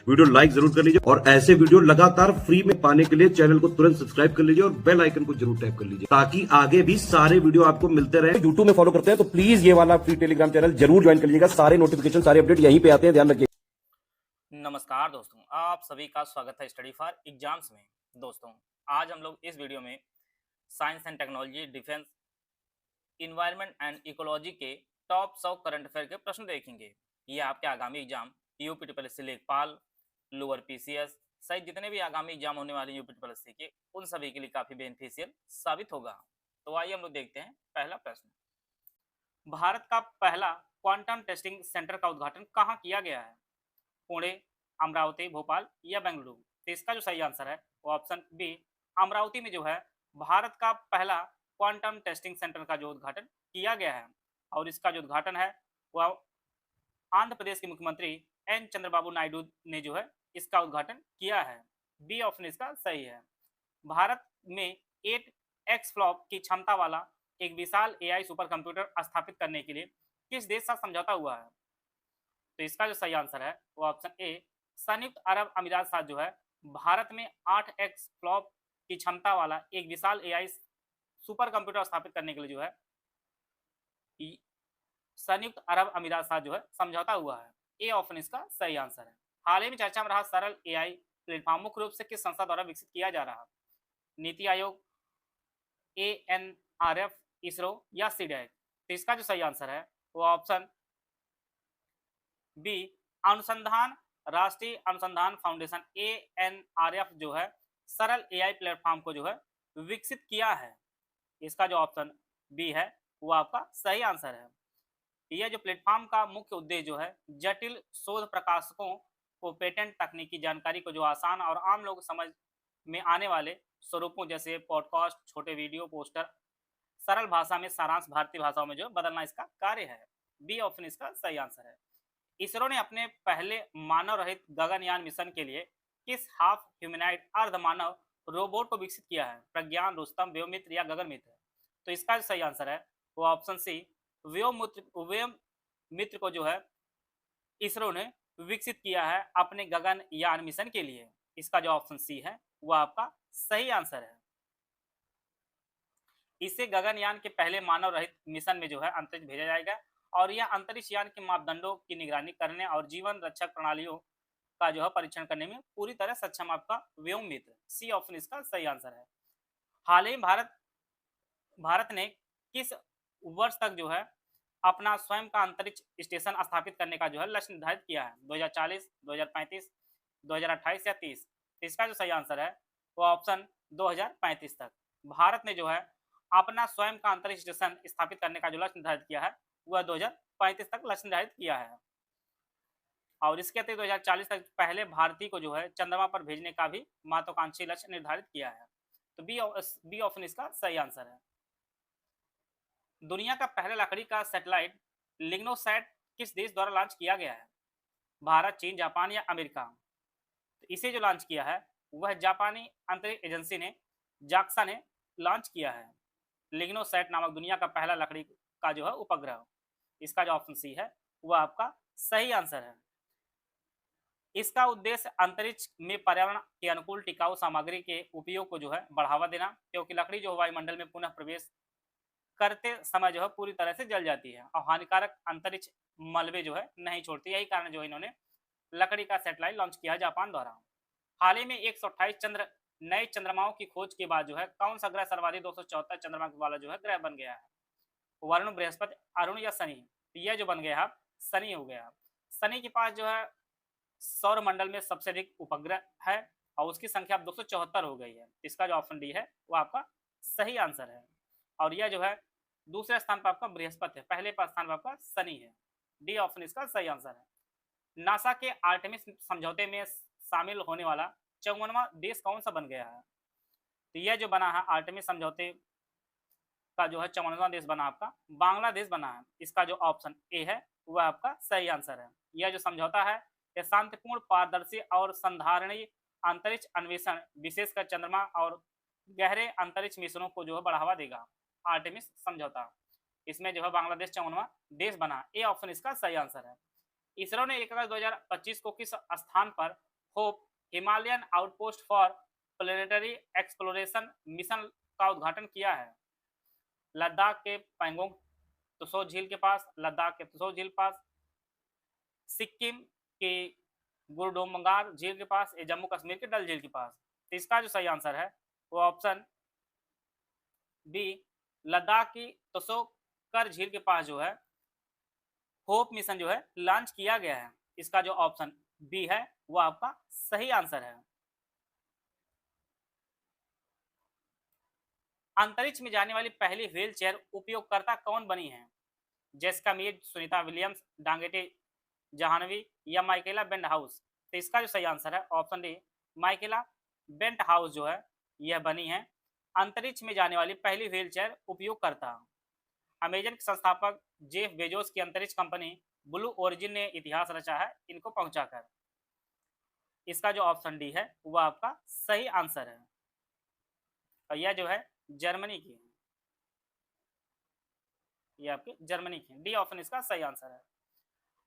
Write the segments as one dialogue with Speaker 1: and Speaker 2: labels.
Speaker 1: Video like जरूर कर लीजिए और ऐसे वीडियो लगातार फ्री में पाने के लिए चैनल को तुरंत सब्सक्राइब कर लीजिए और बेल आइकन को जरूर टैप कर लीजिए ताकि आगे भी सारे वीडियो आपको मिलते रहे। यूट्यूब में फॉलो करते हैं तो प्लीज ये वाला फ्री टेलीग्राम चैनल जरूर ज्वाइन कर लीजिएगा। सारे नोटिफिकेशन सारे अपडेट यहीं पे आते हैं, ध्यान रखिए।
Speaker 2: नमस्कार दोस्तों, आप सभी का स्वागत है स्टडी फॉर एग्जाम्स में। दोस्तों, आज हम लोग इस वीडियो में science and technology, defence, environment and ecology के टॉप 100 करंट अफेयर के प्रश्न देखेंगे। ये आपके आगामी एग्जाम यूपी ट्रिपल एससी लेखपाल, लोअर पीसीएस सहित जितने भी आगामी एग्जाम होने वाले यूपी ट्रिपल एससी के, उन सभी के लिए काफी बेनिफिशियल साबित होगा। तो आइए हम लोग देखते हैं पहला प्रश्न। भारत का पहला क्वांटम टेस्टिंग सेंटर का उद्घाटन कहाँ किया गया है? पुणे, अमरावती, भोपाल या बेंगलुरु? तो इसका जो सही आंसर है वो ऑप्शन बी, अमरावती में जो है भारत का पहला क्वांटम टेस्टिंग सेंटर का जो उद्घाटन किया गया है। और इसका जो उद्घाटन है वह आंध्र प्रदेश के मुख्यमंत्री एन चंद्रबाबू नायडू ने जो है इसका उद्घाटन किया है। बी ऑप्शन इसका सही है। भारत में 8 एक्सफ्लॉप की क्षमता वाला एक विशाल एआई सुपर कंप्यूटर स्थापित करने के लिए किस देश से समझौता हुआ है? तो इसका जो सही आंसर है वो ऑप्शन ए, संयुक्त अरब अमीरात साथ जो है भारत में 8 एक्स फ्लॉप की क्षमता वाला एक विशाल एआई सुपर कंप्यूटर स्थापित करने के लिए जो है संयुक्त अरब अमीरात साथ जो है समझौता हुआ है। ए ऑप्शन इसका सही आंसर है। हाल ही में चर्चा में रहा सरल एआई प्लेटफॉर्म मुख्य रूप से किस संस्था द्वारा विकसित किया जा रहा है? नीति आयोग, ANRF, इसरो या सीडैक? तो इसका जो सही आंसर है वो ऑप्शन बी, अनुसंधान राष्ट्रीय अनुसंधान फाउंडेशन ANRF जो है सरल एआई प्लेटफॉर्म को जो है विकसित किया है। इसका जो ऑप्शन बी है वो आपका सही आंसर है। यह जो प्लेटफॉर्म का मुख्य उद्देश्य जो है जटिल शोध प्रकाशकों को पेटेंट तकनीकी जानकारी को जो आसान और आम लोग समझ में आने वाले स्वरूपों जैसे पॉडकास्ट, छोटे वीडियो, पोस्टर, सरल भाषा में सारांश भारतीय भाषाओं में जो बदलना इसका कार्य है। बी ऑप्शन इसका सही आंसर है। इसरो ने अपने पहले मानव रहित गगनयान मिशन के लिए किस हाफ ह्यूमनॉइड अर्ध मानव रोबोट को विकसित किया है? प्रज्ञान, रुस्तम, व्योममित्र या गगन मित्र? तो इसका जो सही आंसर है वो ऑप्शन सी, व्योममित्र को जो है इसरो ने विकसित किया है अपने गगनयान मिशन के लिए। इसका जो ऑप्शन सी है वो आपका सही आंसर है। इसे गगनयान के पहले मानव रहित मिशन में जो है अंतरिक्ष भेजा जाएगा और यह अंतरिक्ष यान के मापदंडों की निगरानी करने और जीवन रक्षक प्रणालियों का जो है परीक्षण करने में पूरी तरह सक्षम आपका व्योममित्र। सी ऑप्शन इसका सही आंसर है। हाल ही भारत ने किस वर्ष तक जो है अपना स्वयं का अंतरिक्ष स्टेशन स्थापित करने का जो है लक्ष्य निर्धारित किया है? 2040, 2035, 2028 या 30? इसका जो सही आंसर है वो ऑप्शन 2035 तक। भारत ने जो है अपना स्वयं का अंतरिक्ष स्टेशन स्थापित करने का जो लक्ष्य निर्धारित किया है वह 2035 तक लक्ष्य निर्धारित किया है। और इसके अतिरिक्त 2040 तक पहले भारतीय को जो है चंद्रमा पर भेजने का भी महत्वाकांक्षी लक्ष्य निर्धारित किया है। तो बी ऑप्शन इसका सही आंसर है। दुनिया का पहला लकड़ी का सैटेलाइट लिग्नोसैट किस देश द्वारा लॉन्च किया गया है? भारत, चीन, जापान या अमेरिका? तो इसे जो लॉन्च किया है वह जापानी अंतरिक्ष एजेंसी ने जाक्सा ने लॉन्च किया है। लिग्नोसैट नामक दुनिया का पहला लकड़ी का जो है उपग्रह। इसका जो ऑप्शन सी है वह आपका सही आंसर है। इसका उद्देश्य अंतरिक्ष में पर्यावरण के अनुकूल टिकाऊ सामग्री के उपयोग को जो है बढ़ावा देना, क्योंकि लकड़ी जो वायुमंडल में पुनः प्रवेश करते समय जो है पूरी तरह से जल जाती है और हानिकारक अंतरिक्ष मलबे जो है नहीं छोड़ती। यही कारण जो इन्होंने लकड़ी का सैटेलाइट लॉन्च किया जापान द्वारा। हाल ही में 128 नए चंद्रमाओं की खोज के बाद जो है कौन सा ग्रह सर्वाधिक 274 चंद्रमा वाला जो है ग्रह बन गया है? वरुण, बृहस्पति, अरुण या शनि? यह जो बन गया है शनि हो गया। शनि के पास जो है सौर मंडल में सबसे अधिक उपग्रह है और उसकी संख्या 274 हो गई है। इसका जो ऑप्शन डी है वो आपका सही आंसर है। और यह जो है दूसरे स्थान पर आपका बृहस्पति है, पहले पर स्थान पर आपका शनि है। डी ऑप्शन इसका सही आंसर है। नासा के आर्टेमिस समझौते में शामिल होने वाला 54वां देश कौन सा बन गया है? तो यह जो बना है आर्टेमिस समझौते का जो है 54वां देश बना आपका बांग्लादेश बना है। इसका जो ऑप्शन ए है वह आपका सही आंसर है। यह जो समझौता है यह शांतिपूर्ण, पारदर्शी और संधारणीय अंतरिक्ष अन्वेषण, विशेषकर चंद्रमा और गहरे अंतरिक्ष मिशनों को जो है बढ़ावा देगा। आर्टेमिस समझौता, इसमें जो है बांग्लादेश 54वां देश बना। ए ऑप्शन इसका सही आंसर है। इसरो ने 1 अगस्त 2025 को किस स्थान पर hope Himalayan outpost for planetary exploration mission का उद्घाटन किया है? लद्दाख के पैंगोंग त्सो झील के पास, लद्दाख के त्सो झील पास, सिक्किम के गुरडोमगार झील के पास, या जम्मू कश्मीर के डल झील के पास। तो इसका जो सही आंसर है वो ऑप्शन बी, लद्दाख की त्सो कर झील के पास जो है होप मिशन जो है लॉन्च किया गया है। इसका जो ऑप्शन बी है वो आपका सही आंसर है। अंतरिक्ष में जाने वाली पहली व्हील चेयर उपयोगकर्ता कौन बनी है? जेसिका मीर, सुनीता विलियम्स, डांगेटे जहानवी या माइकेला बेंट हाउस। तो इसका जो सही आंसर है ऑप्शन डी, माइकेला बेंट हाउस जो है यह बनी है अंतरिक्ष में जाने वाली पहली व्हील चेयर उपयोगकर्ता। अमेजन के संस्थापक जेफ बेजोस की अंतरिक्ष कंपनी ब्लू ओरिजिन ने इतिहास रचा है इनको पहुंचाकर। इसका जो ऑप्शन डी है वह आपका सही आंसर है और यह जो है जर्मनी की है, यह आपके जर्मनी की है। डी ऑप्शन इसका सही आंसर है।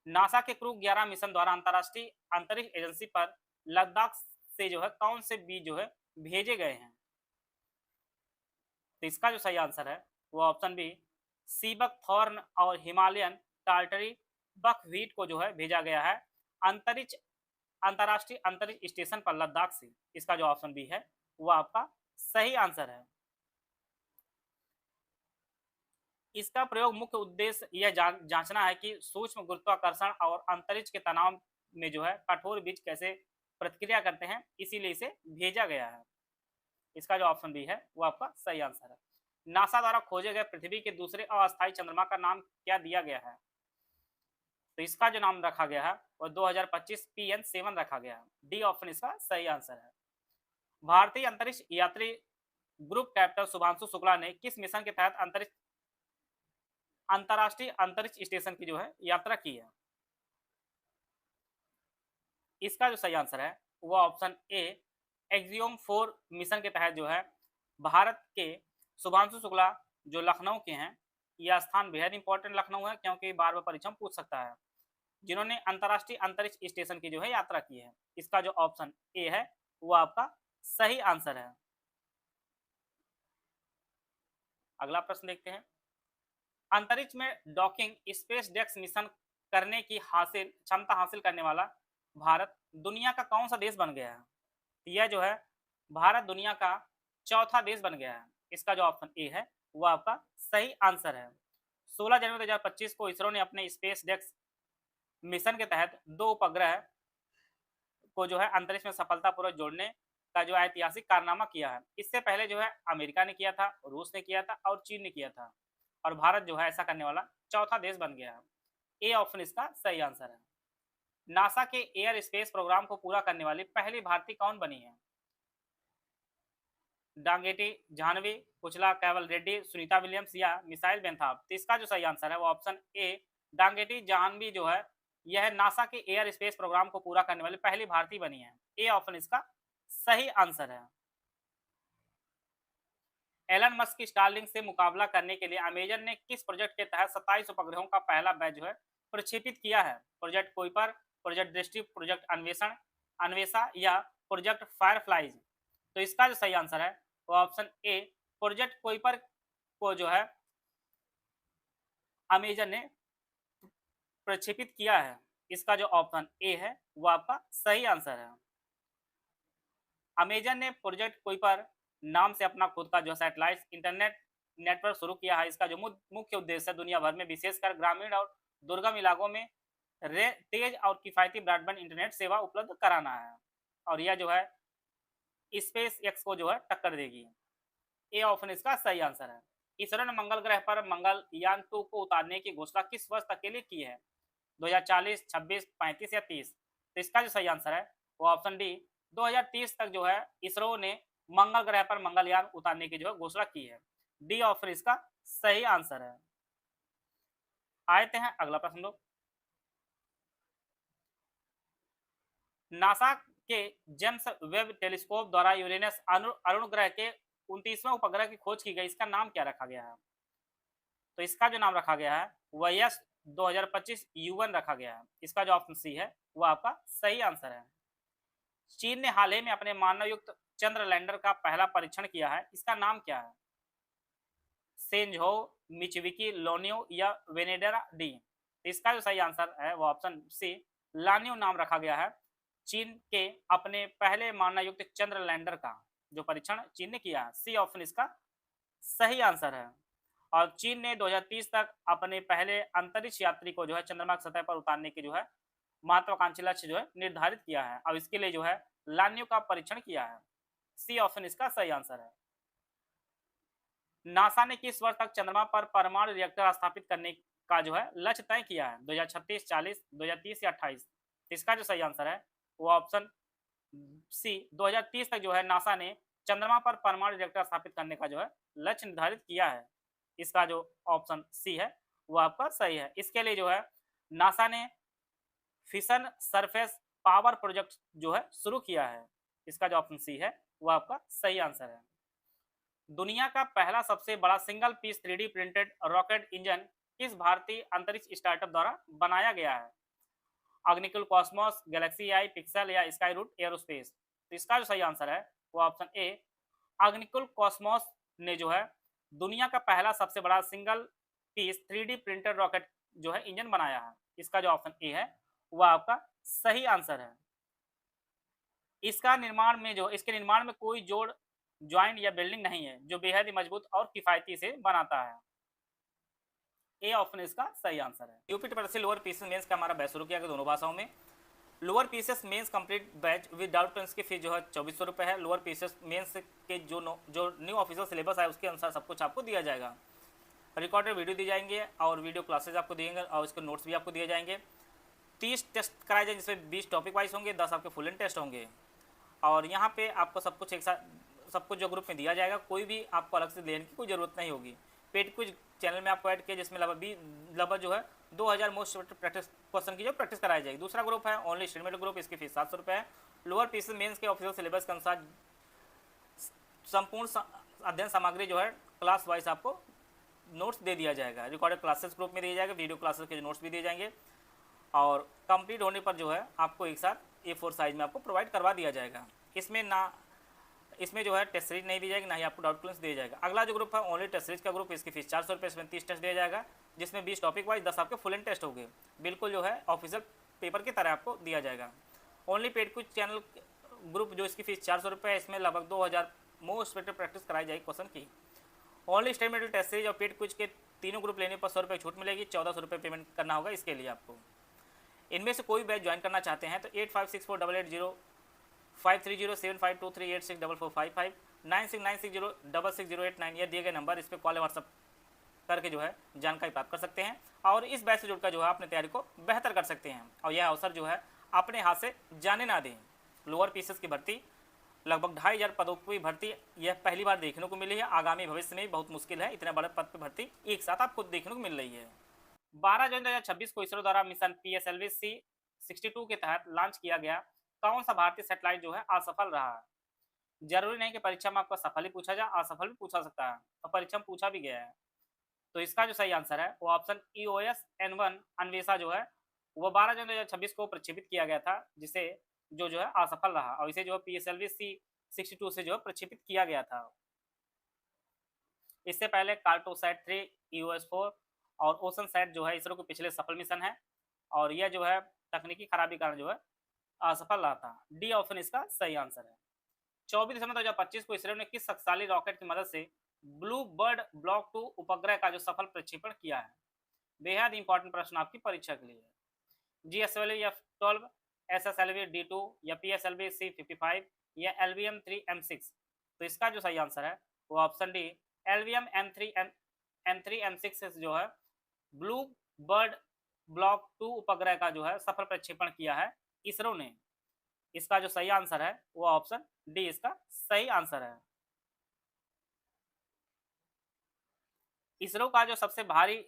Speaker 2: नासा के क्रू 11 मिशन द्वारा अंतर्राष्ट्रीय अंतरिक्ष एजेंसी पर लद्दाख से जो है कौन से बीज जो है भेजे गए हैं? तो इसका जो सही आंसर है वो ऑप्शन बी, सीबक थॉर्न और हिमालयन टार्टरी बकव्हीट को जो है भेजा गया है अंतरिक्ष अंतर्राष्ट्रीय अंतरिक्ष स्टेशन पर लद्दाख से। इसका जो ऑप्शन बी है वो आपका सही आंसर है। इसका प्रयोग मुख्य उद्देश्य यह जांचना है कि सूक्ष्म गुरुत्वाकर्षण और अंतरिक्ष के तनाव में जो है कठोर बीज कैसे प्रतिक्रिया करते हैं, इसीलिए इसे भेजा गया है। इसका जो ऑप्शन बी है वो आपका सही आंसर है। नासा द्वारा खोजे गए पृथ्वी के दूसरे अस्थायी चंद्रमा का नाम क्या दिया गया है? तो इसका जो नाम रखा गया है वो 2025 PN7 रखा गया है। डी ऑप्शन इसका सही आंसर है। भारतीय अंतरिक्ष यात्री ग्रुप कैप्टन शुभांशु शुक्ला ने किस मिशन के तहत अंतर्राष्ट्रीय अंतरिक्ष स्टेशन की जो है यात्रा की है? इसका जो सही आंसर है वो ऑप्शन ए, एक्सियोम 4 मिशन के तहत जो है भारत के शुभांशु शुक्ला जो लखनऊ के हैं, यह स्थान बेहद इंपॉर्टेंट लखनऊ है क्योंकि बार बार परीक्षा में पूछ सकता है, जिन्होंने अंतर्राष्ट्रीय अंतरिक्ष स्टेशन की जो है यात्रा की है। इसका जो ऑप्शन ए है वो आपका सही आंसर है। अगला प्रश्न देखते हैं। अंतरिक्ष में डॉकिंग स्पेस डेक्स मिशन करने की क्षमता हासिल करने वाला भारत दुनिया का कौन सा देश बन गया है? यह जो है भारत दुनिया का चौथा देश बन गया है। इसका जो ऑप्शन ए है वो आपका सही आंसर है। 16 जनवरी 2025 को इसरो ने अपने स्पेस डेक्स मिशन के तहत 2 उपग्रह को जो है अंतरिक्ष में सफलतापूर्वक जोड़ने का जो ऐतिहासिक कारनामा किया है। इससे पहले जो है अमेरिका ने किया था, रूस ने किया था और चीन ने किया था, और भारत जो है ऐसा करने वाला चौथा देश बन गया है। ए ऑप्शन इसका सही आंसर है। नासा के एयर स्पेस प्रोग्राम को पूरा करने वाली पहली भारतीय कौन बनी है? डांगेटी जाह्नवी, कुचला कैवल रेड्डी, सुनीता विलियम्स या मिसाइल बेंथाप। तो इसका जो सही आंसर है वो ऑप्शन ए, डांगेटी जाह्नवी जो है यह नासा के एयर स्पेस प्रोग्राम को पूरा करने वाली पहली भारतीय बनी है। ए ऑप्शन इसका सही आंसर है। एलन मस्क की स्टारलिंक से मुकाबला करने के लिए अमेजन ने किस प्रोजेक्ट के तहत 27 उपग्रहों का पहला बैच जो है प्रक्षेपित किया है? प्रोजेक्ट कुइपर, प्रोजेक्ट दृष्टि, प्रोजेक्ट अन्वेषा या प्रोजेक्ट फायरफ्लाइज। तो इसका जो सही आंसर है वो ऑप्शन ए, प्रोजेक्ट कुइपर को जो है अमेजन ने प्रक्षेपित किया है। इसका जो ऑप्शन ए है वो आपका सही आंसर है। अमेजन ने प्रोजेक्ट कुइपर नाम से अपना खुद का जो सैटेलाइट इंटरनेट नेटवर्क शुरू किया है। इसका जो मुख्य उद्देश्य है दुनिया भर में विशेषकर ग्रामीण और दुर्गम इलाकों में तेज और किफायती ब्रॉडबैंड इंटरनेट सेवा उपलब्ध कराना है, और यह जो है स्पेस एक्स को जो है टक्कर देगी। ए ऑप्शन इसका सही आंसर है। इसरो ने मंगल ग्रह पर मंगलयान 2 को उतारने की घोषणा किस वर्ष तक के लिए की है? 2040, 26, 35 या 30। तो इसका जो सही आंसर है वो ऑप्शन डी, 2030 तक जो है इसरो ने मंगल ग्रह पर मंगलयान उतारने की जो है घोषणा की है। डी ऑप्शन इसका सही आंसर है। आते हैं अगला प्रश्न लोग। नासा के जेम्स वेब टेलीस्कोप द्वारा यूरेनस अरुण ग्रह के 29वें उपग्रह की खोज की गई, इसका नाम क्या रखा गया है? तो इसका जो नाम रखा गया है वह यस 2025 U1 रखा गया है। इसका जो ऑप्शन सी है वो आपका सही आंसर है। चीन ने हाल ही में अपने मानव युक्त चंद्र लैंडर का पहला परीक्षण किया है, इसका नाम क्या है? सेंझो, मिचविकी, लोनियो या वेनेडरा डी? इसका जो सही आंसर है वो ऑप्शन सी, लानियो नाम रखा गया है। चीन के अपने पहले मानव युक्त चंद्र लैंडर का जो परीक्षण चीन ने किया है, सी ऑप्शन इसका सही आंसर है। और चीन ने 2030 तक अपने पहले अंतरिक्ष यात्री को जो है चंद्रमा की सतह पर उतारने की जो है महत्वाकांक्षी लक्ष्य जो है निर्धारित किया है और इसके लिए जो है लानियो का परीक्षण किया है। सी ऑप्शन इसका सही आंसर है। नासा ने किस वर्ष तक चंद्रमा पर परमाणु रिएक्टर स्थापित करने का जो है लक्ष्य तय किया है? 2036, 40, 2030 या 28? इसका जो सही आंसर है वो ऑप्शन सी 2030 तक जो है नासा ने चंद्रमा पर परमाणु रिएक्टर स्थापित करने का जो है लक्ष्य निर्धारित किया है। इसका जो ऑप्शन सी है वो आपका सही है। इसके लिए जो है नासा ने फिशन सरफेस पावर प्रोजेक्ट जो है शुरू किया है। इसका जो ऑप्शन सी है वो आपका सही आंसर है। दुनिया का पहला सबसे बड़ा single piece 3D printed rocket engine किस भारतीय अंतरिक्ष स्टार्टअप द्वारा बनाया गया है? Agnikul cosmos, galaxy eye, pixel या स्काई रूट एरोस्पेस? तो इसका जो सही आंसर है वो ऑप्शन ए, अग्निकुल कॉस्मोस ने जो है दुनिया का पहला सबसे बड़ा single piece 3D printed rocket जो है इंजन बनाया है। इसका जो ऑप्शन ए है वो आपका सही आंसर है। इसके निर्माण में कोई जोड़ ज्वाइंट या बिल्डिंग नहीं है, जो बेहद ही मजबूत और किफायती से बनाता है। ए ऑप्शन इसका सही आंसर है। UP triple C lower PCS mains का हमारा बैच शुरू किया गया दोनों भाषाओं में। Lower PCS mains complete batch with doubt prince की फीस जो है 2400 रुपये है। लोअर पीसेस मेंस के जो न्यू ऑफिशियल सिलेबस है उसके अनुसार सब कुछ आपको दिया जाएगा। रिकॉर्डेड वीडियो दी जाएंगे और वीडियो क्लासेज आपको दिएंगे और इसके नोट्स भी आपको दिए जाएंगे। 30 टेस्ट कराए जाएंगे जिसमें 20 टॉपिक वाइज होंगे, 10 आपके फुल एंड टेस्ट होंगे। और यहाँ पे आपको सब कुछ एक साथ सब कुछ जो ग्रुप में दिया जाएगा, कोई भी आपको अलग से लेने की कोई ज़रूरत नहीं होगी। पेड कुछ चैनल में आपको ऐड किया जिसमें लगभग जो है 2000 मोस्ट प्रैक्टिस क्वेश्चन की जो प्रैक्टिस कराई जाएगी। दूसरा ग्रुप है ओनली स्टूडेंट ग्रुप, इसकी फीस 700 रुपये है। लोअर पीसेस मेंस के ऑफिशियल सिलेबस के अनुसार संपूर्ण अध्ययन सामग्री जो है क्लास वाइज आपको नोट्स दे दिया जाएगा। रिकॉर्डेड क्लासेस ग्रुप में दिया जाएगा, वीडियो क्लासेस के नोट्स भी दिए जाएंगे और कंप्लीट होने पर जो है आपको एक साथ A4 साइज में आपको प्रोवाइड करवा दिया जाएगा। इसमें जो है टेस्ट सीरीज नहीं दी जाएगी, ना ही आपको डाउट क्लास दिया जाएगा। अगला जो ग्रुप है ओनली टेस्ट सीरीज का ग्रुप, इसकी फीस 400 रुपये, इसमें 30 टेस्ट दिया जाएगा जिसमें 20 टॉपिक वाइज 10 आपके फुल एंड टेस्ट होंगे। बिल्कुल जो है ऑफिशियल पेपर की तरह आपको दिया जाएगा। ओनली पेड कुछ चैनल ग्रुप जो इसकी फीस 400 रुपये है, इसमें लगभग 2000 मोस्ट प्रैक्टिस कराई जाएगी क्वेश्चन की। Only state medal test series और पेड कुछ के तीनों ग्रुप लेने पर 100 रुपये छूट मिलेगी, 1400 रुपये पेमेंट करना होगा इसके लिए आपको। इनमें से कोई बैच ज्वाइन करना चाहते हैं तो 85648805307523864455 9696066089 यह दिए गए नंबर, इस पर कॉल व्हाट्सअप करके जो है जानकारी प्राप्त कर सकते हैं और इस बैच से जुड़कर जो है अपने तैयारी को बेहतर कर सकते हैं और यह अवसर जो है अपने हाथ से जाने ना दें। लोअर पीसेस की भर्ती लगभग 2500 पदों की भर्ती यह पहली बार देखने को मिली है। आगामी भविष्य में बहुत मुश्किल है इतने बड़े पद पर भर्ती एक साथ आपको देखने को मिल रही है। 12 जून 2026 को इसरो द्वारा मिशन PSLV-C62 के तहत लॉन्च किया गया कौन सा भारतीय सैटेलाइट जो है असफल रहा है? जरूरी नहीं कि परीक्षा में आपको सफल ही पूछा जाए, असफल भी पूछा सकता है और परीक्षा में पूछा भी गया है। तो इसका जो सही आंसर है वो ऑप्शन EOS N1 अन्वेषा जो है वो 12 जून 2026 को प्रक्षेपित किया गया था, जिसे जो है असफल रहा और इसे जो है PSLV-C62 से जो है प्रक्षेपित किया गया था। इससे पहले कार्टोसैट 3, EOS-4 और ओशनसैट जो है इसरो के पिछले सफल मिशन है और यह जो है तकनीकी खराबी कारण जो है असफल रहा था। डी ऑप्शन इसका सही आंसर है। 24 दिसंबर 2025 को इसरो ने किस शक्तिशाली रॉकेट की मदद से ब्लू बर्ड ब्लॉक 2 उपग्रह का जो सफल प्रक्षेपण किया है? बेहद इंपॉर्टेंट प्रश्न आपकी परीक्षा के लिए। GSLV-F12, SSLV-D2 या PSLV-C55 या LVM-3M6? तो इसका जो सही आंसर है वो ऑप्शन डी LVM-M3M6 जो है ब्लू बर्ड ब्लॉक 2 उपग्रह का जो है सफल प्रक्षेपण किया है इसरो ने। इसका जो सही आंसर है वो ऑप्शन डी इसका सही आंसर है। इसरो का जो सबसे भारी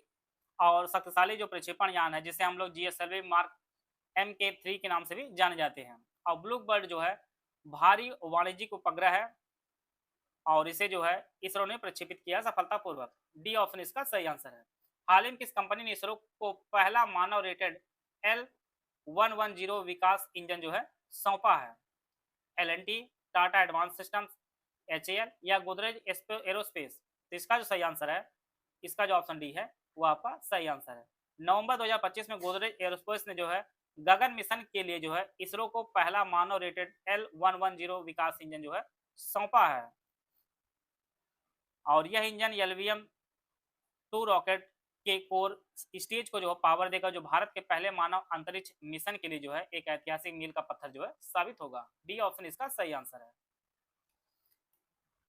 Speaker 2: और शक्तिशाली जो प्रक्षेपण यान है जिसे हम लोग GSLV मार्क MK3 के नाम से भी जाने जाते हैं और ब्लू बर्ड जो है भारी वाणिज्यिक उपग्रह है और इसे जो है इसरो ने प्रक्षेपित किया सफलतापूर्वक। डी ऑप्शन इसका सही आंसर है। हाल ही में किस कंपनी ने इसरो को पहला मानव रेटेड L110 विकास इंजन जो है सौंपा है? L&T, Tata advance systems, HAL या गोदरेज एरोस्पेस। तो इसका जो सही आंसर है, इसका जो ऑप्शन डी है वो आपका सही आंसर है। नवंबर 2025 में गोदरेज एरोस्पेस ने जो है गगन मिशन के लिए जो है इसरो को पहला मानव रेटेड L110 विकास इंजन जो है सौंपा है, और यह इंजन LVM-2 रॉकेट के कोर स्टेज को जो है पावर देगा, जो भारत के पहले मानव अंतरिक्ष मिशन के लिए जो है एक ऐतिहासिक मील का पत्थर जो है साबित होगा। डी ऑप्शन इसका सही आंसर है।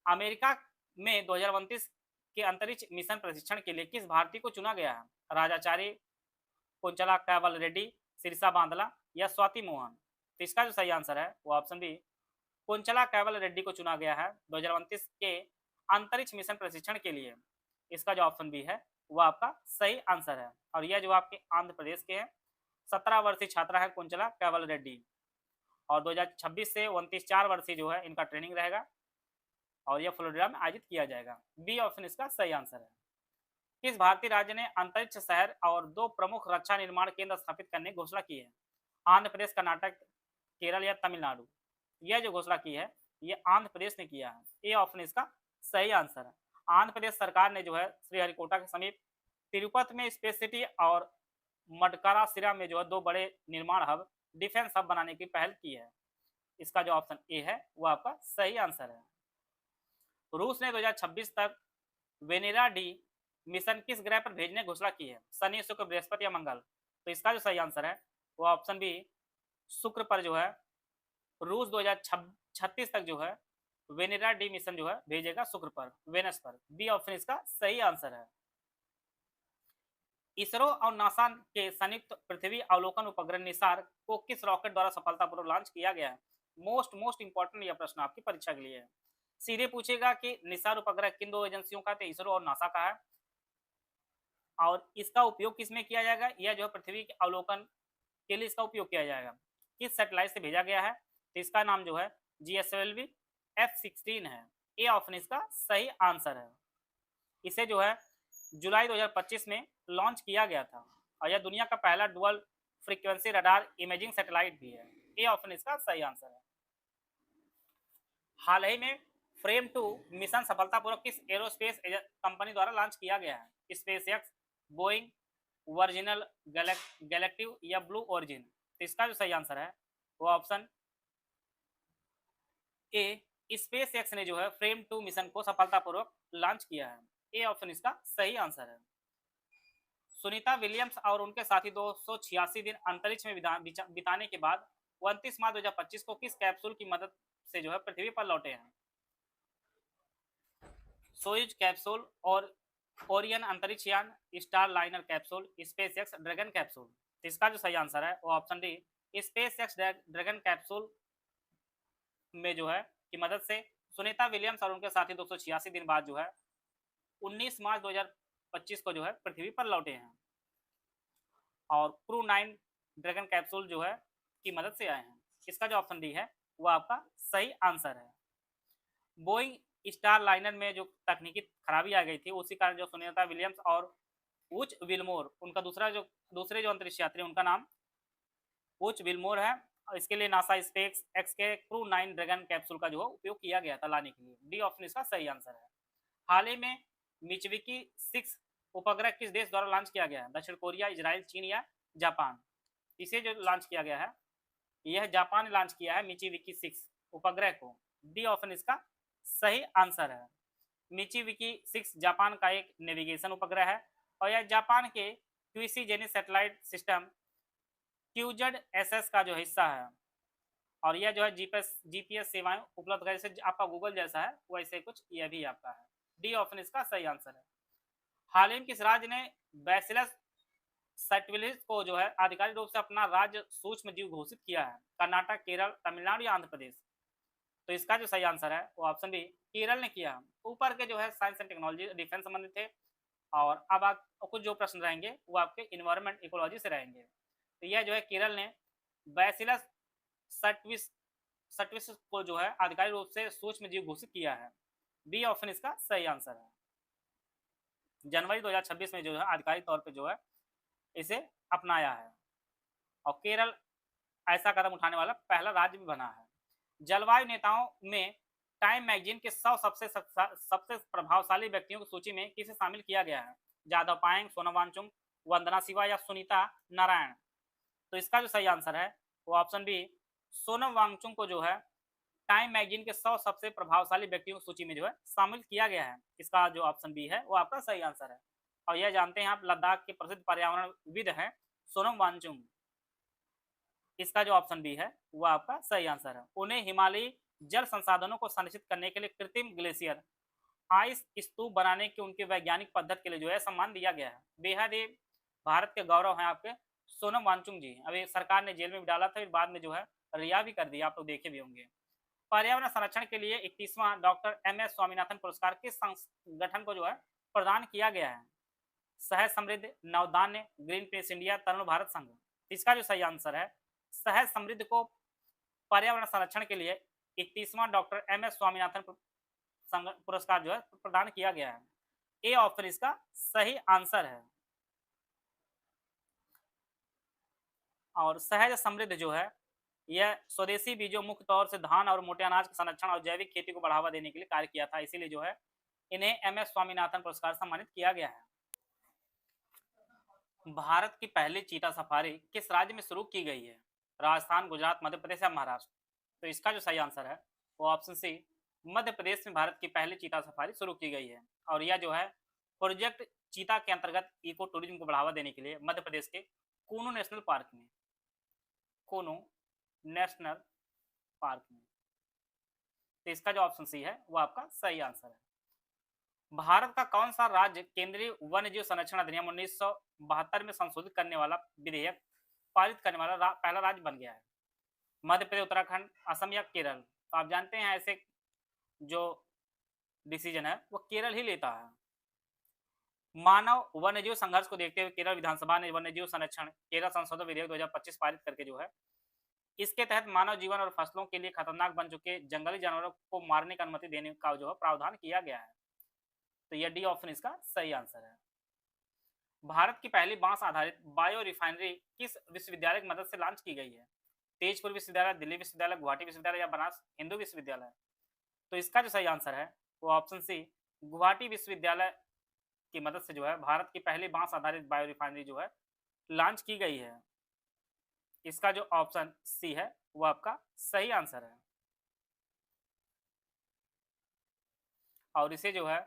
Speaker 2: अमेरिका में 2029 के अंतरिक्ष मिशन प्रशिक्षण के लिए किस भारतीय को चुना गया है? राजाचारी, कुंचला कैवल रेड्डी, सिरसा बांदला या स्वाति मोहन। तो इसका जो सही आंसर है वो ऑप्शन बी कुंचला कैवल रेड्डी को चुना गया है 2029 के अंतरिक्ष मिशन प्रशिक्षण के लिए। इसका जो ऑप्शन बी है वो आपका सही आंसर है, और यह जो आपके आंध्र प्रदेश के हैं 17 वर्षीय छात्रा है कुंचला कैवल रेड्डी, और 2026 से 29 4 वर्षीय जो है इनका ट्रेनिंग रहेगा, और यह फ्लोरिडा में आयोजित किया जाएगा। बी ऑप्शन इसका सही आंसर है। किस भारतीय राज्य ने अंतरिक्ष शहर और 2 प्रमुख रक्षा निर्माण केंद्र स्थापित करने की घोषणा की है? आंध्र प्रदेश, कर्नाटक, केरल या तमिलनाडु। यह जो घोषणा की है ये आंध्र प्रदेश ने किया है। ए ऑप्शन इसका सही आंसर है। आंध्र प्रदेश सरकार ने जो है श्रीहरिकोटा के समीप तिरुपति में स्पेस सिटी और मडकाराशिरा में जो है 2 बड़े निर्माण हब, डिफेंस हब बनाने की पहल की है। इसका जो ऑप्शन ए है वो आपका सही आंसर है। रूस ने 2026 तक वेनेरा डी मिशन किस ग्रह पर भेजने की घोषणा की है? शनि, शुक्र, बृहस्पति या मंगल। तो इसका जो सही आंसर है वो ऑप्शन बी शुक्र पर जो है रूस 2036 तक जो है वेनेरा डी मिशन जो है भेजेगा शुक्र पर, वेनस पर। बी ऑप्शन इसका सही आंसर है। इसरो और नासा के संयुक्त पृथ्वी अवलोकन उपग्रह निसार को किस रॉकेट द्वारा सफलतापूर्वक लॉन्च किया गया है? मोस्ट इंपॉर्टेंट यह प्रश्न आपकी परीक्षा के लिए है। सीधे पूछेगा कि निसार उपग्रह किन 2 एजेंसियों का, तो इसरो और नासा का है, और इसका उपयोग किसमें किया जाएगा? यह जो है पृथ्वी के अवलोकन के लिए इसका उपयोग किया जाएगा। किस सैटेलाइट से भेजा गया है? तो इसका नाम जो है GSLV F-16 है। ए ऑप्शन इसका सही आंसर है। इसे जो है जुलाई 2025 में लॉन्च किया गया था, और यह दुनिया का पहला dual frequency radar imaging satellite भी है। ए ऑप्शन इसका सही आंसर है। हाल ही में फ्रेम 2 मिशन सफलतापूर्वक किस एरोस्पेस कंपनी द्वारा लॉन्च किया गया है? स्पेसएक्स, बोइंग, वर्जिनल गैलेक्टिव या ब्लू ओरिजिन। तो इसका जो सही आंसर है वो ऑप्शन ए स्पेसएक्स ने जो है फ्रेम 2 मिशन को सफलतापूर्वक लॉन्च किया है। ए ऑप्शन इसका सही आंसर है। सुनीता विलियम्स और उनके साथी 286 दिन अंतरिक्ष में बिताने के बाद 29 मार्च 2025 को किस कैप्सूल की मदद से जो है पृथ्वी पर लौटे हैं? सोयुज कैप्सूल और ओरियन अंतरिक्ष यान, star liner capsule, SpaceX dragon capsule. इसका जो सही आंसर है वो option D SpaceX dragon capsule में जो है की मदद से सुनीता विलियम्स और उनके साथी 286 दिन बाद जो है 19 मार्च 2025 को जो है पृथ्वी पर लौटे हैं, और क्रू 9 ड्रैगन कैप्सूल जो है की मदद से आए हैं। इसका जो ऑप्शन डी है वो आपका सही आंसर है। बोइंग स्टार लाइनर में जो तकनीकी खराबी आ गई थी, उसी कारण जो सुनीता विलियम्स और उच विलमोर, उनका दूसरे जो अंतरिक्ष यात्री उनका नाम उच विलमोर है, और इसके लिए नासा स्पेस एक्स के क्रू 9 ड्रैगन कैप्सूल का जो है उपयोग किया गया था लाने के लिए। डी ऑप्शन इसका सही आंसर है। हाल ही में मिचविकी 6 उपग्रह किस देश द्वारा लॉन्च किया गया है? दक्षिण कोरिया, इजराइल, चीन या जापान। इसे जो लॉन्च किया गया है यह जापान ने लॉन्च किया है मिचविकी 6 उपग्रह को। डी ऑप्शन इसका सही आंसर है। मिचविकी 6 जापान का एक नेविगेशन उपग्रह है, और यह जापान के quasi zenith satellite system QZSS का जो हिस्सा है, और यह जो है जीपीएस सेवाएं उपलब्ध है, जैसे आपका गूगल जैसा है वैसे कुछ यह भी आपका है। डी ऑप्शन इसका सही आंसर है। हाल ही में किस राज्य ने बैसिलस सैटिवलिस को जो है आधिकारिक रूप से अपना राज्य सूक्ष्म जीव घोषित किया है? कर्नाटक, केरल, तमिलनाडु या आंध्र प्रदेश। तो इसका जो सही आंसर है वो ऑप्शन बी केरल ने किया। ऊपर के जो है साइंस एंड टेक्नोलॉजी डिफेंस संबंधित थे, और अब आप कुछ जो प्रश्न रहेंगे वो आपके इन्वायरमेंट इकोलॉजी से रहेंगे। तो यह जो है केरल ने बैसिलस सैटिवलिस को जो है आधिकारिक रूप से सूक्ष्म जीव घोषित किया है। बी ऑप्शन इसका सही आंसर है। जनवरी 2026 में जो है आधिकारिक तौर पे जो है इसे अपनाया है, और केरल ऐसा कदम उठाने वाला पहला राज्य भी बना है। जलवायु नेताओं में टाइम मैगजीन के 100 सबसे प्रभावशाली व्यक्तियों की सूची में किसे शामिल किया गया है? जादव पायेंग, सोनम वांगचुक, वंदना शिवा या सुनीता नारायण? तो इसका जो सही आंसर है वो ऑप्शन बी, सोनम वांगचुक को जो है टाइम मैगजीन के 100 सबसे प्रभावशाली व्यक्तियों की सूची में जो है शामिल किया गया है। इसका जो ऑप्शन बी है वो आपका सही आंसर है। और यह जानते हैं आप लद्दाख के प्रसिद्ध पर्यावरणविद हैं सोनम वांगचुक। इसका जो ऑप्शन बी है वो आपका सही आंसर है। उन्हें हिमालयी जल संसाधनों को संरक्षित करने के लिए कृत्रिम ग्लेशियर आइस स्तूप बनाने की उनकी वैज्ञानिक पद्धति के लिए जो है सम्मान दिया गया है। बेहद ही भारत के गौरव हैं आपके सोनम वांगचुक जी। अभी सरकार ने जेल में भी डाला था, फिर बाद में जो है रिहा भी कर दिया, आप लोग देखे भी होंगे। पर्यावरण संरक्षण के लिए 31वां डॉक्टर एम.एस. स्वामीनाथन पुरस्कार किस संगठन को जो है प्रदान किया गया है? सहज समृद्ध, नवधान्य, green peas India, Tarun Bharat संघ? इसका जो सही आंसर है, सहज समृद्ध को पर्यावरण संरक्षण के लिए 31वां डॉक्टर एम.एस. स्वामीनाथन पुरस्कार जो है प्रदान किया गया है। ए ऑप्शन इसका सही आंसर है। और सहज समृद्ध जो है यह स्वदेशी बीजों मुख्य तौर से धान और मोटे अनाज के संरक्षण और जैविक खेती को बढ़ावा देने के लिए कार्य किया था, इसीलिए जो है इन्हें एम.एस. स्वामीनाथन पुरस्कार सम्मानित किया गया है। भारत की पहली चीता सफारी किस राज्य में शुरू की गई है? राजस्थान, गुजरात, मध्य प्रदेश या महाराष्ट्र? तो इसका जो सही आंसर है वो ऑप्शन सी, मध्य प्रदेश में भारत की पहली चीता सफारी शुरू की गई है। और यह जो है प्रोजेक्ट चीता के अंतर्गत इको टूरिज्म को बढ़ावा देने के लिए मध्य प्रदेश के कूनू नेशनल पार्क में, कूनू नेशनल पार्क में। तो इसका जो ऑप्शन सी है वो आपका सही आंसर है। भारत का कौन सा राज्य केंद्रीय वन्यजीव संरक्षण अधिनियम 1972 में संशोधित करने वाला विधेयक पारित करने वाला पहला राज्य बन गया है? मध्य प्रदेश, उत्तराखंड, असम या केरल? तो आप जानते हैं ऐसे जो डिसीजन है वो केरल ही लेता है। मानव वन्यजीव संघर्ष को देखते हुए केरल विधानसभा ने वन्यजीव संरक्षण केरल संशोधन विधेयक 2025 पारित करके जो है इसके तहत मानव जीवन और फसलों के लिए खतरनाक बन चुके जंगली जानवरों को मारने की अनुमति देने का जो है प्रावधान किया गया है। तो यह डी ऑप्शन इसका सही आंसर है। भारत की पहली बांस आधारित बायो रिफाइनरी किस विश्वविद्यालय की मदद से लॉन्च की गई है? तेजपुर विश्वविद्यालय, दिल्ली विश्वविद्यालय, गुवाहाटी विश्वविद्यालय या बनारस हिंदू विश्वविद्यालय? तो इसका जो सही आंसर है वो ऑप्शन सी, गुवाहाटी विश्वविद्यालय की मदद से जो है भारत की पहली बांस आधारित बायो रिफाइनरी जो है लॉन्च की गई है। इसका जो ऑप्शन सी है वो आपका सही आंसर है। और इसे जो है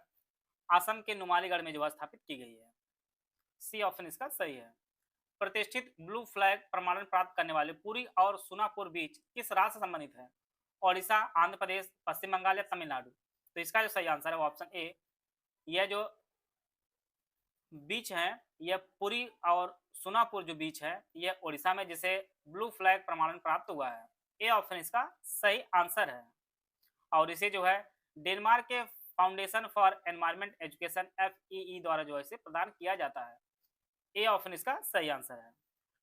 Speaker 2: असम के नुमालीगढ़ में जो है स्थापित की गई है। सी ऑप्शन इसका सही है। प्रतिष्ठित ब्लू फ्लैग प्रमाणन प्राप्त करने वाले पुरी और सोनापुर बीच किस राज्य से संबंधित है? ओडिशा, आंध्र प्रदेश, पश्चिम बंगाल या तमिलनाडु? तो इसका जो सही आंसर है वो ऑप्शन ए, यह जो बीच है यह पुरी और सोनापुर जो बीच है यह ओडिशा में, जिसे ब्लू फ्लैग प्रमाणन प्राप्त हुआ है। ए ऑप्शन इसका सही आंसर है। और इसे जो है डेनमार्क के foundation for environment education FEE द्वारा जो है इसे प्रदान किया जाता है। ए ऑप्शन इसका सही आंसर है।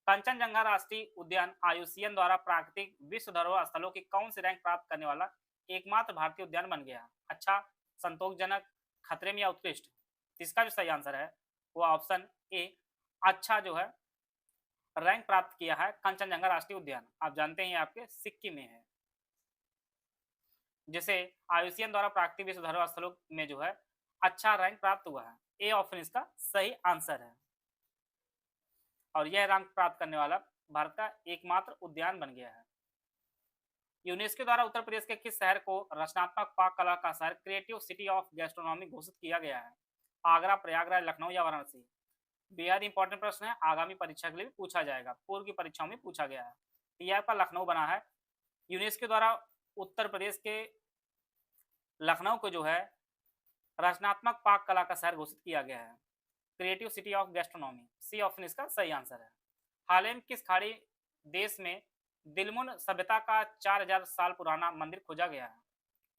Speaker 2: कंचनजंगा राष्ट्रीय उद्यान IUCN द्वारा प्राकृतिक विश्व धरोहर स्थलों की कौन सी रैंक प्राप्त करने वाला एकमात्र भारतीय उद्यान बन गया? अच्छा, संतोषजनक, खतरे में या उत्कृष्ट? इसका जो सही आंसर है वो ऑप्शन ए, अच्छा जो है रैंक प्राप्त किया है कंचनजंगा राष्ट्रीय उद्यान। आप जानते हैं आपके सिक्किम में है, जिसे IUCN द्वारा प्राकृतिक विश्व धरोहर स्थलों में जो है अच्छा रैंक प्राप्त हुआ है। ए ऑप्शन इसका सही आंसर है। और यह रैंक प्राप्त करने वाला भारत का एकमात्र उद्यान बन गया है। यूनेस्को द्वारा उत्तर प्रदेश के किस शहर को रचनात्मक पाक कला का शहर, क्रिएटिव सिटी ऑफ गैस्ट्रोनॉमी घोषित किया गया है? आगरा, प्रयागराज, लखनऊ या वाराणसी? बेहद इंपॉर्टेंट प्रश्न है, आगामी परीक्षा के लिए भी पूछा जाएगा, पूर्व की परीक्षाओं में पूछा गया है। यह आपका लखनऊ बना है। यूनेस्को द्वारा उत्तर प्रदेश के लखनऊ को जो है रचनात्मक पाक कला का शहर घोषित किया गया है, creative city of gastronomy. C option इसका सही आंसर है। हाल ही में किस खाड़ी देश में दिलमुन सभ्यता का 4000 साल पुराना मंदिर खोजा गया है?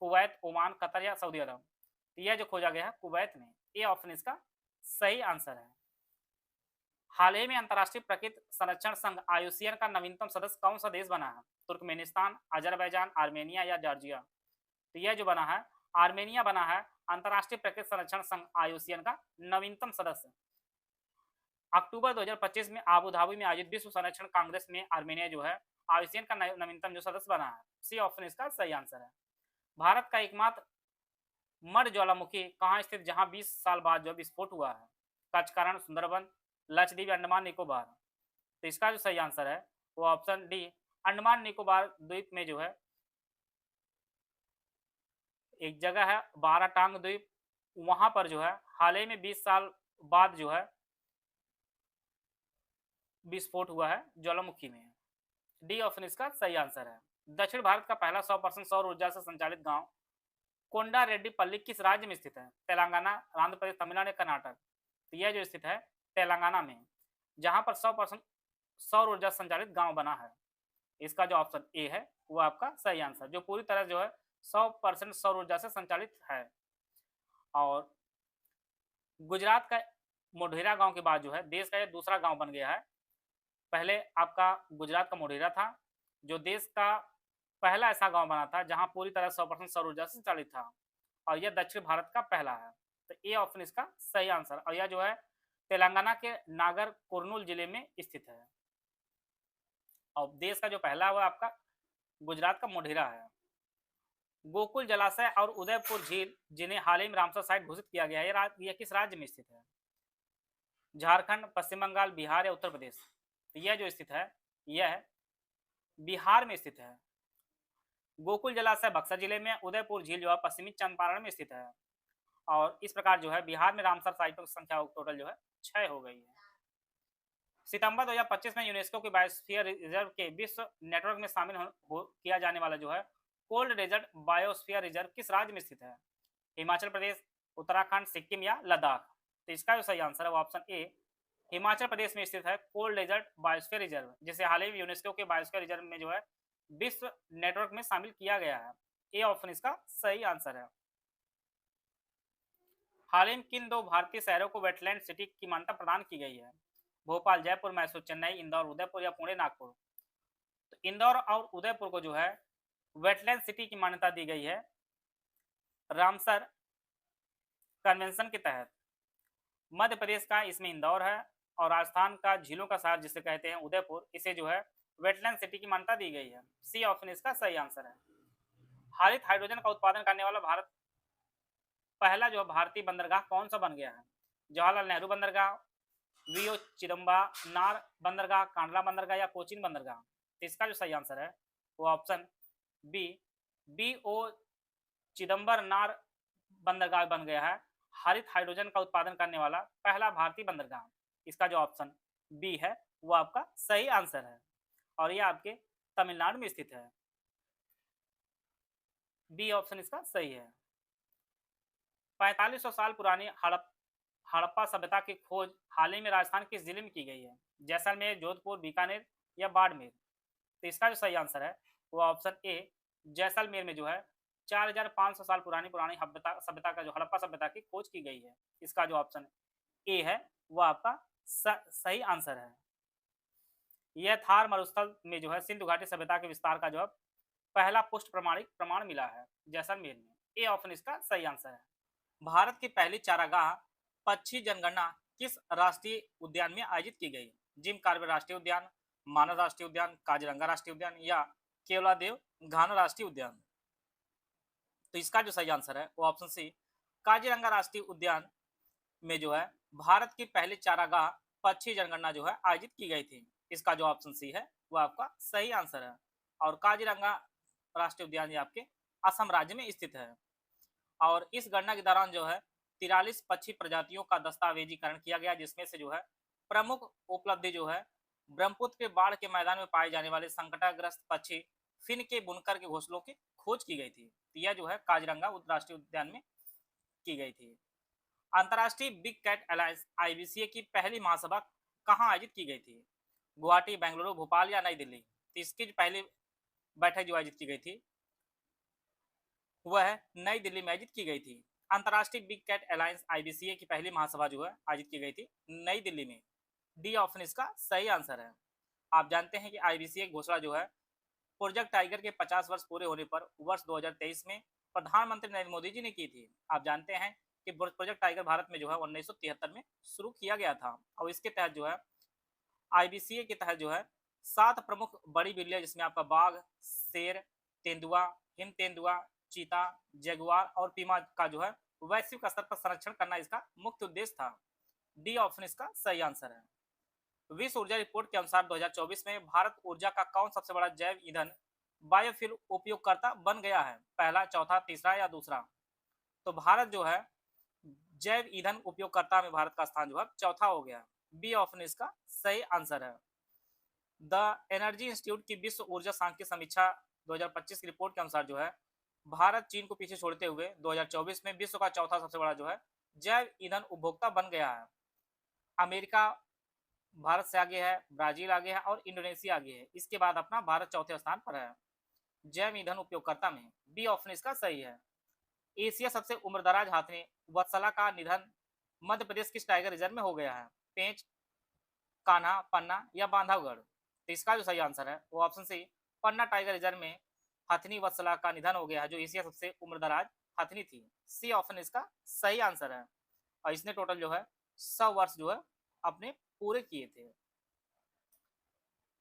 Speaker 2: कुवैत, ओमान, कतर या सऊदी अरब? यह जो खोजा गया है कुवैत में। ए ऑप्शन इसका सही आंसर है। हाल ही में अंतर्राष्ट्रीय प्रकृति संरक्षण संघ IUCN का नवीनतम सदस्य कौन सा देश बना है? तुर्कमेनिस्तान, अजरबैजान, आर्मेनिया या जॉर्जिया? तो यह जो बना है आर्मेनिया बना है अंतर्राष्ट्रीय प्रकृति संरक्षण संघ IUCN का नवीनतम सदस्य। अक्टूबर 2025 में आबू धाबी में आयोजित विश्व संरक्षण कांग्रेस में आर्मेनिया जो है आसियान का नवीनतम जो सदस्य बना है। सी ऑप्शन इसका सही आंसर है। भारत का एकमात्र मड ज्वालामुखी कहाँ स्थित जहां 20 साल बाद जो विस्फोट हुआ है? कचकरण, सुंदरबन, लक्षद्वीप, अंडमान निकोबार। तो इसका जो सही आंसर है वो ऑप्शन डी, अंडमान निकोबार द्वीप में जो है एक जगह है बाराटांग द्वीप, वहां पर जो है हाल ही में 20 साल बाद जो है विस्फोट हुआ है ज्वालामुखी में। डी ऑप्शन इसका सही आंसर है। दक्षिण भारत का पहला 100% सौर ऊर्जा से संचालित गांव कोंडा रेड्डीपल्ली किस राज्य में स्थित है? तेलंगाना, आंध्र प्रदेश, तमिलनाडु, कर्नाटक। तो यह जो स्थित है तेलंगाना में, जहां पर 100% सौर ऊर्जा संचालित गांव बना है। इसका जो ऑप्शन ए है वो आपका सही आंसर, जो पूरी तरह जो है 100% सौर ऊर्जा से संचालित है। और गुजरात का मोढेरा गांव के बाद जो है देश का यह दूसरा गांव बन गया है। पहले आपका गुजरात का मोढेरा था, जो देश का पहला ऐसा गांव बना था जहां पूरी तरह 100% सौर ऊर्जा से संचालित था, और यह दक्षिण भारत का पहला है। तो ए ऑप्शन इसका सही आंसर, और यह जो है तेलंगाना के नागर कुर्नूल जिले में स्थित है। और देश का जो पहला है वो आपका गुजरात का मोढेरा है। गोकुल जलाशय और उदयपुर झील, जिन्हें हाल ही में रामसर साइट घोषित किया गया है, यह किस राज्य में स्थित है? झारखंड, पश्चिम बंगाल, बिहार या उत्तर प्रदेश। तो यह जो स्थित है यह बिहार में स्थित है। गोकुल जलाशय बक्सर जिले में, उदयपुर झील जो है पश्चिमी चंपारण में स्थित है। और इस प्रकार जो है बिहार में रामसर साइटों की संख्या टोटल जो है 6 हो गई है। सितंबर 2025 में यूनेस्को के बायोस्फीयर रिजर्व के विश्व नेटवर्क में शामिल किया जाने वाला जो है कोल्ड डेजर्ट बायोस्फीयर रिजर्व किस राज्य में स्थित है? हिमाचल प्रदेश, उत्तराखंड, सिक्किम या लद्दाख। तो इसका जो सही आंसर है वो ऑप्शन ए, हिमाचल प्रदेश में स्थित है कोल्ड डेजर्ट बायोस्फीयर रिजर्व, जिसे हाल ही में यूनेस्को के बायोस्फीयर रिजर्व में जो है विश्व नेटवर्क में शामिल किया गया है। ए ऑप्शन इसका सही आंसर है। हाल ही में किन दो भारतीय शहरों को वेटलैंड सिटी की मान्यता प्रदान की गई है? भोपाल, जयपुर, मैसूर, चेन्नई, इंदौर, उदयपुर या पुणे, नागपुर। तो इंदौर और उदयपुर को जो है वेटलैंड सिटी की मान्यता दी गई है रामसर कन्वेंशन के तहत। मध्य प्रदेश का इसमें इंदौर है, और राजस्थान का झीलों का शहर जिसे कहते हैं उदयपुर, इसे जो है वेटलैंड सिटी की मान्यता दी गई है। सी ऑप्शन इसका सही आंसर है। हरित हाइड्रोजन का उत्पादन करने वाला भारत पहला जो भारतीय बंदरगाह कौन सा बन गया है? जवाहरलाल नेहरू बंदरगाह, वीओ चिदम्बरनार बंदरगाह, कांडला बंदरगाह या कोचीन बंदरगाह। तो इसका जो सही आंसर है वो ऑप्शन बी, बीओ चिदम्बरनार बंदरगाह बन गया है हरित हाइड्रोजन का उत्पादन करने वाला पहला भारतीय बंदरगाह। इसका जो ऑप्शन बी है वो आपका सही आंसर है, और यह आपके तमिलनाडु में स्थित है। बी ऑप्शन इसका सही है। 4500 साल पुरानी हड़प्पा सभ्यता की खोज हाल ही में राजस्थान किस जिले में की गई है? जैसलमेर, जोधपुर, बीकानेर या बाड़मेर। तो इसका जो सही आंसर है वो ऑप्शन ए, जैसलमेर में जो है 4500 साल पुरानी सभ्यता का जो हड़प्पा सभ्यता की खोज की गई है। इसका जो ऑप्शन ए है वो आपका सही आंसर है। यह थार मरुस्थल में जो है सिंधु घाटी सभ्यता के विस्तार का जो है पहला पुष्ट प्रमाणिक प्रमाण मिला है जैसलमेर में। ए ऑप्शन इसका सही आंसर है। भारत की पहली चारागाह पक्षी जनगणना किस राष्ट्रीय उद्यान में आयोजित की गई? जिम कार्बेट राष्ट्रीय उद्यान, मानस राष्ट्रीय उद्यान, काजीरंगा राष्ट्रीय उद्यान या केवलादेव घाना राष्ट्रीय उद्यान। तो इसका जो सही आंसर है वो ऑप्शन सी, काजीरंगा राष्ट्रीय उद्यान में जो है भारत की पहली चारागाह पक्षी जनगणना जो है आयोजित की गई थी। इसका जो ऑप्शन सी है वो आपका सही आंसर है। और काजीरंगा राष्ट्रीय उद्यान ये आपके असम राज्य में स्थित है। और इस गणना के दौरान जो है 43 पक्षी प्रजातियों का दस्तावेजीकरण किया गया, जिसमें से जो है प्रमुख उपलब्धि जो है ब्रह्मपुत्र के बाढ़ के मैदान में पाए जाने वाले संकटग्रस्त पक्षी फिन के बुनकर के घोंसलों की खोज की गई थी। तो यह जो है काजीरंगा राष्ट्रीय उद्यान में की गई थी। अंतर्राष्ट्रीय बिग कैट अलायंस IBCA की पहली महासभा कहाँ आयोजित की गई थी? गुवाहाटी, बेंगलुरु, भोपाल या नई दिल्ली। तो इसकी पहली बैठक जो आयोजित की गई थी वह नई दिल्ली में आयोजित की गई थी। अंतर्राष्ट्रीय बिग कैट अलायंस IBCA की पहली महासभा जो है आयोजित की गई थी नई दिल्ली में। डी ऑप्शन इसका सही आंसर है। आप जानते हैं कि IBCA घोषणा जो है प्रोजेक्ट टाइगर के 50 वर्ष पूरे होने पर वर्ष 2023 में प्रधानमंत्री नरेंद्र मोदी जी ने की थी। आप जानते हैं कि प्रोजेक्ट टाइगर भारत में जो है 1973 में शुरू किया गया था, और इसके तहत जो है IBCA के तहत जो है 7 प्रमुख बड़ी बिल्लियां जिसमें आपका बाघ, शेर, तेंदुआ, हिम तेंदुआ, चीता, जगुआर और पीमा का जो है वैश्विक स्तर पर संरक्षण करना इसका मुख्य उद्देश्य था। डी ऑप्शन इसका सही आंसर है। विश्व ऊर्जा रिपोर्ट के अनुसार 2024 में भारत ऊर्जा का कौन सबसे बड़ा जैव ईंधन बायोफ्यूल उपयोगकर्ता बन गया है? पहला, चौथा, तीसरा या दूसरा? तो भारत जो है जैव ईंधन उपयोगकर्ता में भारत का स्थान जो है चौथा हो गया। बी ऑप्शन इसका सही आंसर है। द एनर्जी इंस्टीट्यूट की विश्व ऊर्जा सांख्यिकी समीक्षा 2025 की रिपोर्ट के अनुसार जो है भारत चीन को पीछे छोड़ते हुए 2024 में विश्व का चौथा सबसे बड़ा जो है जैव ईंधन उपभोक्ता बन गया है। अमेरिका भारत से आगे है, ब्राजील आगे है और इंडोनेशिया आगे है। इसके बाद अपना भारत चौथे स्थान पर है जैव ईंधन उपयोगकर्ता में। बी ऑप्शन इसका सही है। एशिया सबसे उम्रदराज हाथी वत्सला का निधन मध्य प्रदेश किस टाइगर रिजर्व में हो गया है? पेंच, कान्हा, पन्ना या बांधवगढ़? तो इसका जो सही आंसर है वो ऑप्शन सी, पन्ना टाइगर रिजर्व में हथनी वत्सला का निधन हो गया है, जो एशिया सबसे उम्रदराज हथनी थी। सी ऑप्शन इसका सही आंसर है। और इसने टोटल जो है 100 वर्ष जो है अपने पूरे किए थे।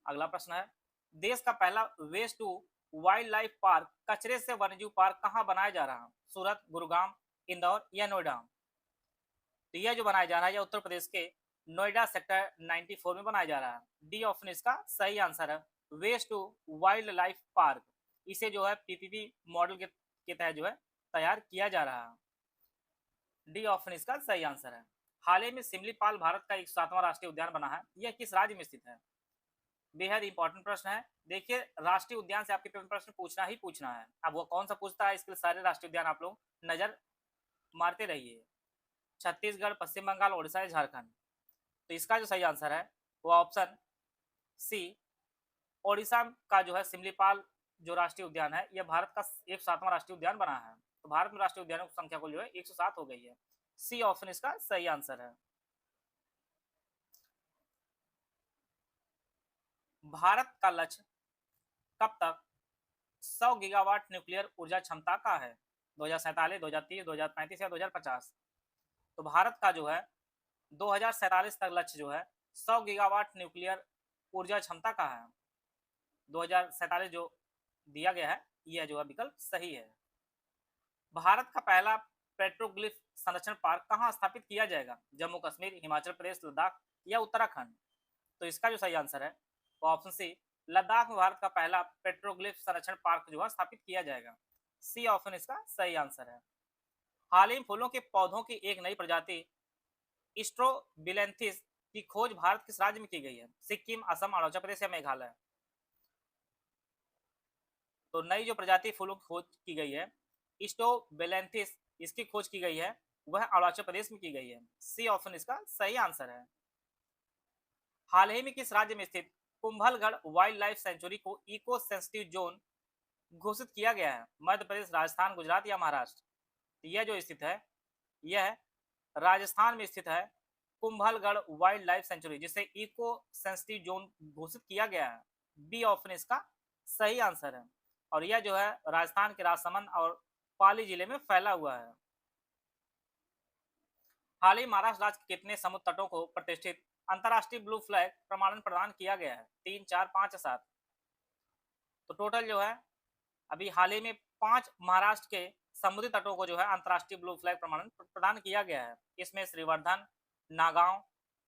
Speaker 2: अगला प्रश्न है, देश का पहला waste to wildlife park कचरे से वन्यजीव पार्क कहाँ बनाया जा रहा है? सूरत, गुरुग्राम, इंदौर या नोएडा? तो यह जो बनाया जा रहा है यह उत्तर प्रदेश के नोएडा सेक्टर 94 में बनाया जा रहा है। डी ऑप्शन इसका सही आंसर है। Waste to wildlife park, इसे जो है पीपीपी मॉडल के तहत जो है तैयार किया जा रहा है। डी ऑप्शन इसका सही आंसर है। हाल ही में सिमलीपाल भारत का 107वां राष्ट्रीय उद्यान बना है, यह किस राज्य में स्थित है? बेहद इंपॉर्टेंट प्रश्न है। देखिए, राष्ट्रीय उद्यान से आपके पेपर प्रश्न पूछना ही पूछना है। अब वो कौन सा पूछता है, इसके लिए सारे राष्ट्रीय उद्यान आप लोग नजर मारते रहिए। छत्तीसगढ़, पश्चिम बंगाल, ओडिशा या झारखंड? तो इसका जो सही आंसर है वो ऑप्शन सी, ओडिशा का जो है सिमलीपाल जो राष्ट्रीय उद्यान है यह भारत का 107वां राष्ट्रीय उद्यान बना है। तो भारत में राष्ट्रीय उद्यानों की संख्या को जो है 107 हो गई है। सी ऑप्शन इसका सही आंसर है। भारत का लक्ष्य कब तक 100 गीगावाट न्यूक्लियर ऊर्जा क्षमता का है? 2047, 2030, 2035 या 2050? तो भारत का जो है 2047 तक लक्ष्य जो है 100 गीगावाट न्यूक्लियर ऊर्जा क्षमता का है। 2047 जो दिया गया है यह जो है विकल्प सही है। भारत का पहला पेट्रोग्लिफ संरक्षण पार्क कहाँ स्थापित किया जाएगा? जम्मू कश्मीर, हिमाचल प्रदेश, लद्दाख या उत्तराखंड? तो इसका जो सही आंसर है वो ऑप्शन सी, लद्दाख में भारत का पहला पेट्रोग्लिफ संरक्षण पार्क जो है स्थापित किया जाएगा। सी ऑप्शन इसका सही आंसर है। हाल ही में फूलों के पौधों की एक नई प्रजाति स्ट्रोबिलेंथिस की खोज भारत किस राज्य में की गई है? सिक्किम, असम, अरुणाचल प्रदेश या मेघालय? तो नई जो प्रजाति फूलों की खोज की गई है स्ट्रोबिलेंथिस, इसकी खोज की गई है वह अरुणाचल प्रदेश में की गई है। सी ऑप्शन इसका सही आंसर है। हाल ही में किस राज्य में स्थित कुंभलगढ़ वाइल्ड लाइफ सेंचुरी को इको सेंसिटिव जोन घोषित किया गया है? मध्य प्रदेश, राजस्थान, गुजरात या महाराष्ट्र? तो यह जो स्थित है यह राजस्थान में स्थित है कुंभलगढ़ वाइल्ड लाइफ सेंचुरी, जिसे इको सेंसिटिव जोन घोषित किया गया है। बी ऑप्शन इसका सही आंसर है। और यह जो है राजस्थान के राजसमंद और पाली जिले में फैला हुआ है। हाल ही महाराष्ट्र राज्य के कितने समुद्र तटों को प्रतिष्ठित अंतर्राष्ट्रीय ब्लू फ्लैग प्रमाणन प्रदान किया गया है? 3, 4, 5 या 7? तो टोटल जो है अभी हाल ही में 5 महाराष्ट्र के समुद्री तटों को जो है अंतर्राष्ट्रीय ब्लू फ्लैग प्रमाणन प्रदान किया गया है। इसमें श्रीवर्धन, नागांव,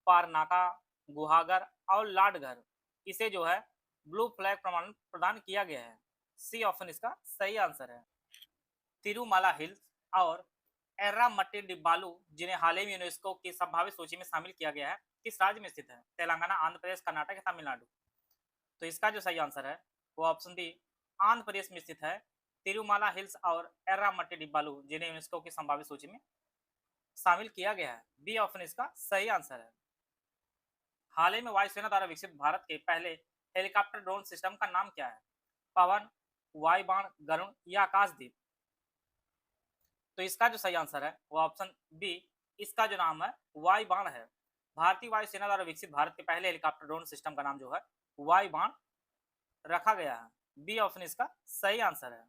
Speaker 2: पारनाका, गुहागर और लाडघर, इसे जो है ब्लू फ्लैग प्रमाणन प्रदान किया गया है। सी ऑप्शन इसका सही आंसर है। तिरुमाला हिल्स और एर्रामट्टी डिब्बालू, जिन्हें हाल ही में यूनेस्को की संभावित सूची में शामिल किया गया है, किस राज्य में स्थित है? तेलंगाना, आंध्र प्रदेश, कर्नाटक या तमिलनाडु? तो इसका जो सही आंसर है वो ऑप्शन डी, आंध्र प्रदेश में स्थित है तिरुमाला हिल्स और एर्रामट्टी डिब्बालू, जिन्हें यूनेस्को की संभावित सूची में शामिल किया गया है। बी ऑप्शन इसका सही आंसर है। हाल ही में वायुसेना द्वारा विकसित भारत के पहले हेलीकॉप्टर ड्रोन सिस्टम का नाम क्या है? पवन, वायुबाण, गरुण या आकाशदीप? तो इसका जो सही आंसर है वो ऑप्शन बी, इसका जो नाम है वायुबाण है। भारतीय वायुसेना द्वारा विकसित भारत के पहले हेलीकॉप्टर ड्रोन सिस्टम का नाम जो है वायुबाण रखा गया है। बी ऑप्शन इसका सही आंसर है।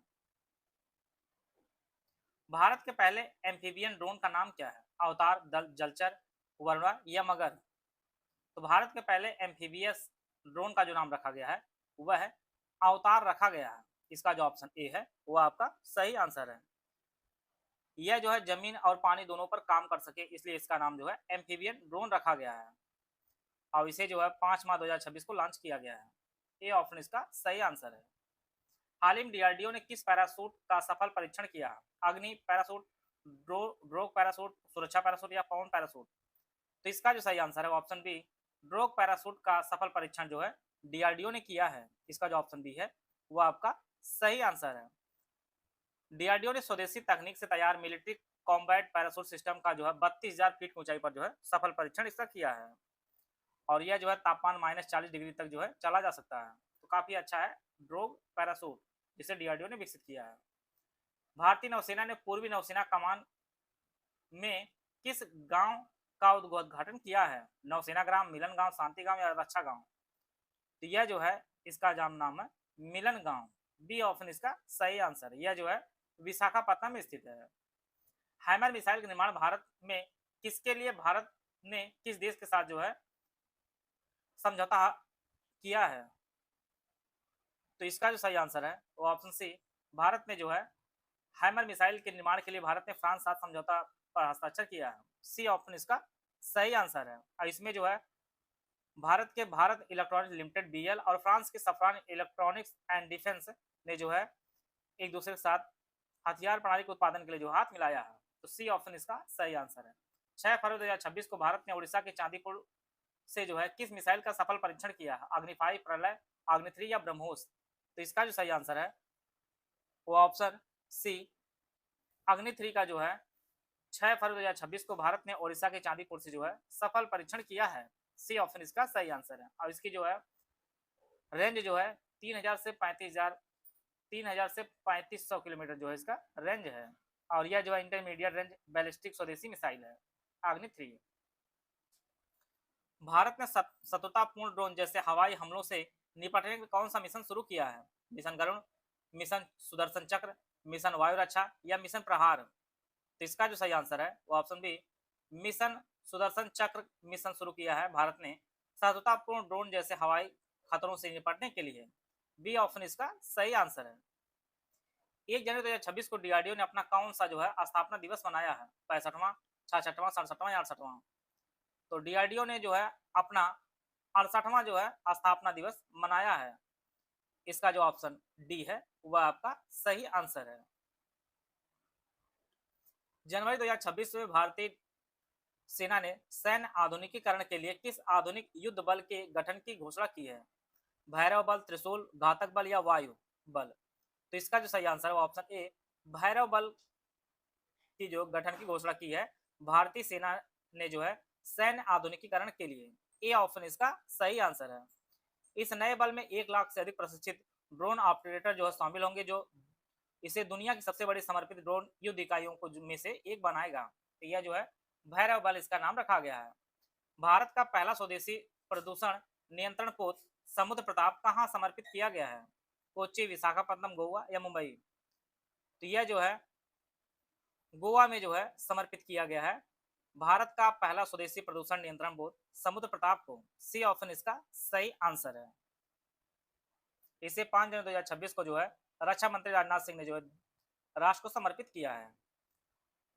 Speaker 2: भारत के पहले एम्फीबियन ड्रोन का नाम क्या है? अवतार, जलचर, वरुणा या मगर? तो भारत के पहले एम्फीबियस ड्रोन का जो नाम रखा गया है वह है अवतार रखा गया है। इसका जो ऑप्शन ए है वो आपका सही आंसर है। यह जो है जमीन और पानी दोनों पर काम कर सके इसलिए इसका नाम जो है एम्फीबियन ड्रोन रखा गया है और इसे जो है 5 मार्च 2026 को लॉन्च किया गया है। ये ऑप्शन इसका सही आंसर है। हाल ही में डीआरडीओ ने किस पैरासूट का सफल परीक्षण किया? अग्नि पैरासूट, ड्रोग पैरासूट, सुरक्षा पैरासूट या पवन पैरासूट? तो इसका जो सही आंसर है वो ऑप्शन बी ड्रोग पैरासूट का सफल परीक्षण जो है डीआरडीओ ने किया है। इसका जो ऑप्शन बी है वो आपका सही आंसर है। डीआरडीओ ने स्वदेशी तकनीक से तैयार मिलिट्री कॉम्बैट पैरासूट सिस्टम का जो है 32,000 फीट की ऊंचाई पर जो है सफल परीक्षण इसका किया है और यह जो है तापमान -40 डिग्री तक जो है चला जा सकता है। तो काफी अच्छा है ड्रोग पैरासूट जिसे डीआरडीओ ने विकसित किया है। भारतीय नौसेना ने पूर्वी नौसेना कमान में किस गांव का उद्घाटन किया है? नौसेना ग्राम, मिलन गांव, शांति गांव या रक्षा गांव? तो यह जो है इसका नाम है मिलन गांव। बी ऑप्शन इसका सही आंसर है। यह जो है विशाखापट्टनम में स्थित है। हैमर मिसाइल का निर्माण भारत में किसके लिए भारत ने किस देश के साथ जो है समझौता किया है? तो इसका जो सही आंसर है वो ऑप्शन सी भारत ने जो है हैमर मिसाइल के निर्माण के लिए भारत ने फ्रांस साथ समझौता पर हस्ताक्षर किया है। सी ऑप्शन इसका सही आंसर है और इसमें जो है भारत के भारत इलेक्ट्रॉनिक्स लिमिटेड बीएल और फ्रांस के सफरान इलेक्ट्रॉनिक्स एंड डिफेंस ने जो है एक दूसरे के साथ हथियार प्रणाली के उत्पादन के लिए जो हाथ मिलाया है। तो सी ऑप्शन इसका सही आंसर है। 6 फरवरी 2026 को भारत ने उड़ीसा के चांदीपुर से जो है किस मिसाइल का सफल परीक्षण किया है? अग्नि 5, प्रलय, अग्नि 3 या ब्रह्मोस? तो इसका जो सही आंसर है वो ऑप्शन सी अग्नि 3 का जो है 6 फरवरी 2026 को भारत ने ओडिशा के चांदीपुर से जो है सफल परीक्षण किया है। सी ऑप्शन इसका सही आंसर है और इसकी जो है रेंज जो है 3000 से 3500 किलोमीटर जो है इसका रेंज है और यह जो है इंटरमीडिएट रेंज बैलिस्टिक स्वदेशी मिसाइल है अग्नि 3। भारत ने शत्रुतापूर्ण ड्रोन जैसे हवाई हमलों से निपटने में कौन सा मिशन शुरू किया है? मिशन गरुण, मिशन सुदर्शन चक्र, मिशन वायु रक्षा या मिशन प्रहार? तो इसका जो सही आंसर है वो ऑप्शन बी मिशन सुदर्शन चक्र मिशन शुरू किया है भारत ने शत्रुतापूर्ण ड्रोन जैसे हवाई खतरों से निपटने के लिए। बी ऑप्शन इसका सही आंसर है। 1 जनवरी 2026 को डीआरडीओ ने अपना कौन सा जो है स्थापना दिवस मनाया है? 65वां, 66वां, 67वां या 68वां? तो डीआरडीओ ने जो है अपना 68वां जो है स्थापना दिवस मनाया है। इसका जो ऑप्शन डी है वह आपका सही आंसर है। जनवरी 2026 में भारतीय सेना ने सैन्य आधुनिकीकरण के लिए किस आधुनिक युद्ध बल के गठन की घोषणा की है? भैरव बल, त्रिशूल, घातक बल या वायु बल? तो इसका जो सही आंसर है वो ऑप्शन ए भैरव बल की जो गठन की घोषणा की है भारतीय सेना ने जो है सैन्य आधुनिकीकरण के लिए। ए ऑप्शन इसका सही आंसर है। इस नए बल में 1 लाख से अधिक प्रशिक्षित ड्रोन ऑपरेटर जो है शामिल होंगे जो इसे दुनिया की सबसे बड़ी समर्पित ड्रोन युद्ध इकाइयों को में से एक बनाएगा। तो यह जो है भैरव बल इसका नाम रखा गया है। भारत का पहला स्वदेशी प्रदूषण नियंत्रण पोत समुद्र प्रताप कहाँ समर्पित किया गया है? कोच्चि, विशाखापट्टनम, गोवा या मुंबई? तो यह जो है गोवा में जो है समर्पित किया गया है भारत का पहला स्वदेशी प्रदूषण नियंत्रण बोर्ड समुद्र प्रताप को। सी ऑप्शन इसका सही आंसर है। इसे 5 जनवरी 2026 को जो है रक्षा मंत्री राजनाथ सिंह ने जो है राष्ट्र को समर्पित किया है।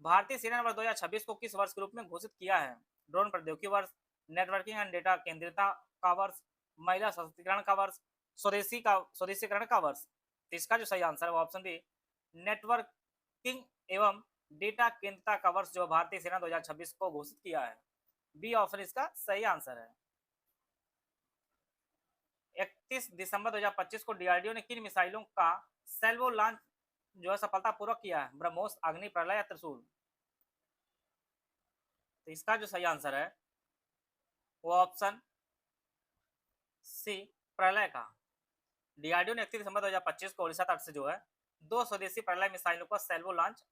Speaker 2: भारतीय सेना ने वर्ष 2026 को किस वर्ष के रूप में घोषित किया है? ड्रोन प्रौद्योगिकी वर्ष, नेटवर्किंग एंड डेटा केंद्रिता का वर्ष, महिला सशक्तिकरण का वर्ष, स्वदेशीकरण का वर्ष? तो इसका जो सही आंसर है वो ऑप्शन बी नेटवर्किंग एवं डेटा केंद्रिता का वर्ष जो भारतीय सेना 2026 को घोषित किया है। बी ऑप्शन इसका सही आंसर है। 31 दिसंबर 2025 को डीआरडीओ ने किन मिसाइलों का सेल्वो लॉन्च जो है सफलतापूर्वक किया है? ब्रह्मोस, अग्नि, प्रलय या त्रिशूल? तो इसका जो सही आंसर है वो ऑप्शन सी प्रलय का। डीआरडीओ ने 31 दिसंबर 2025 को ओडिशा तट से जो है 2 स्वदेशी प्रलय मिसाइलों का सेल्वो लॉन्च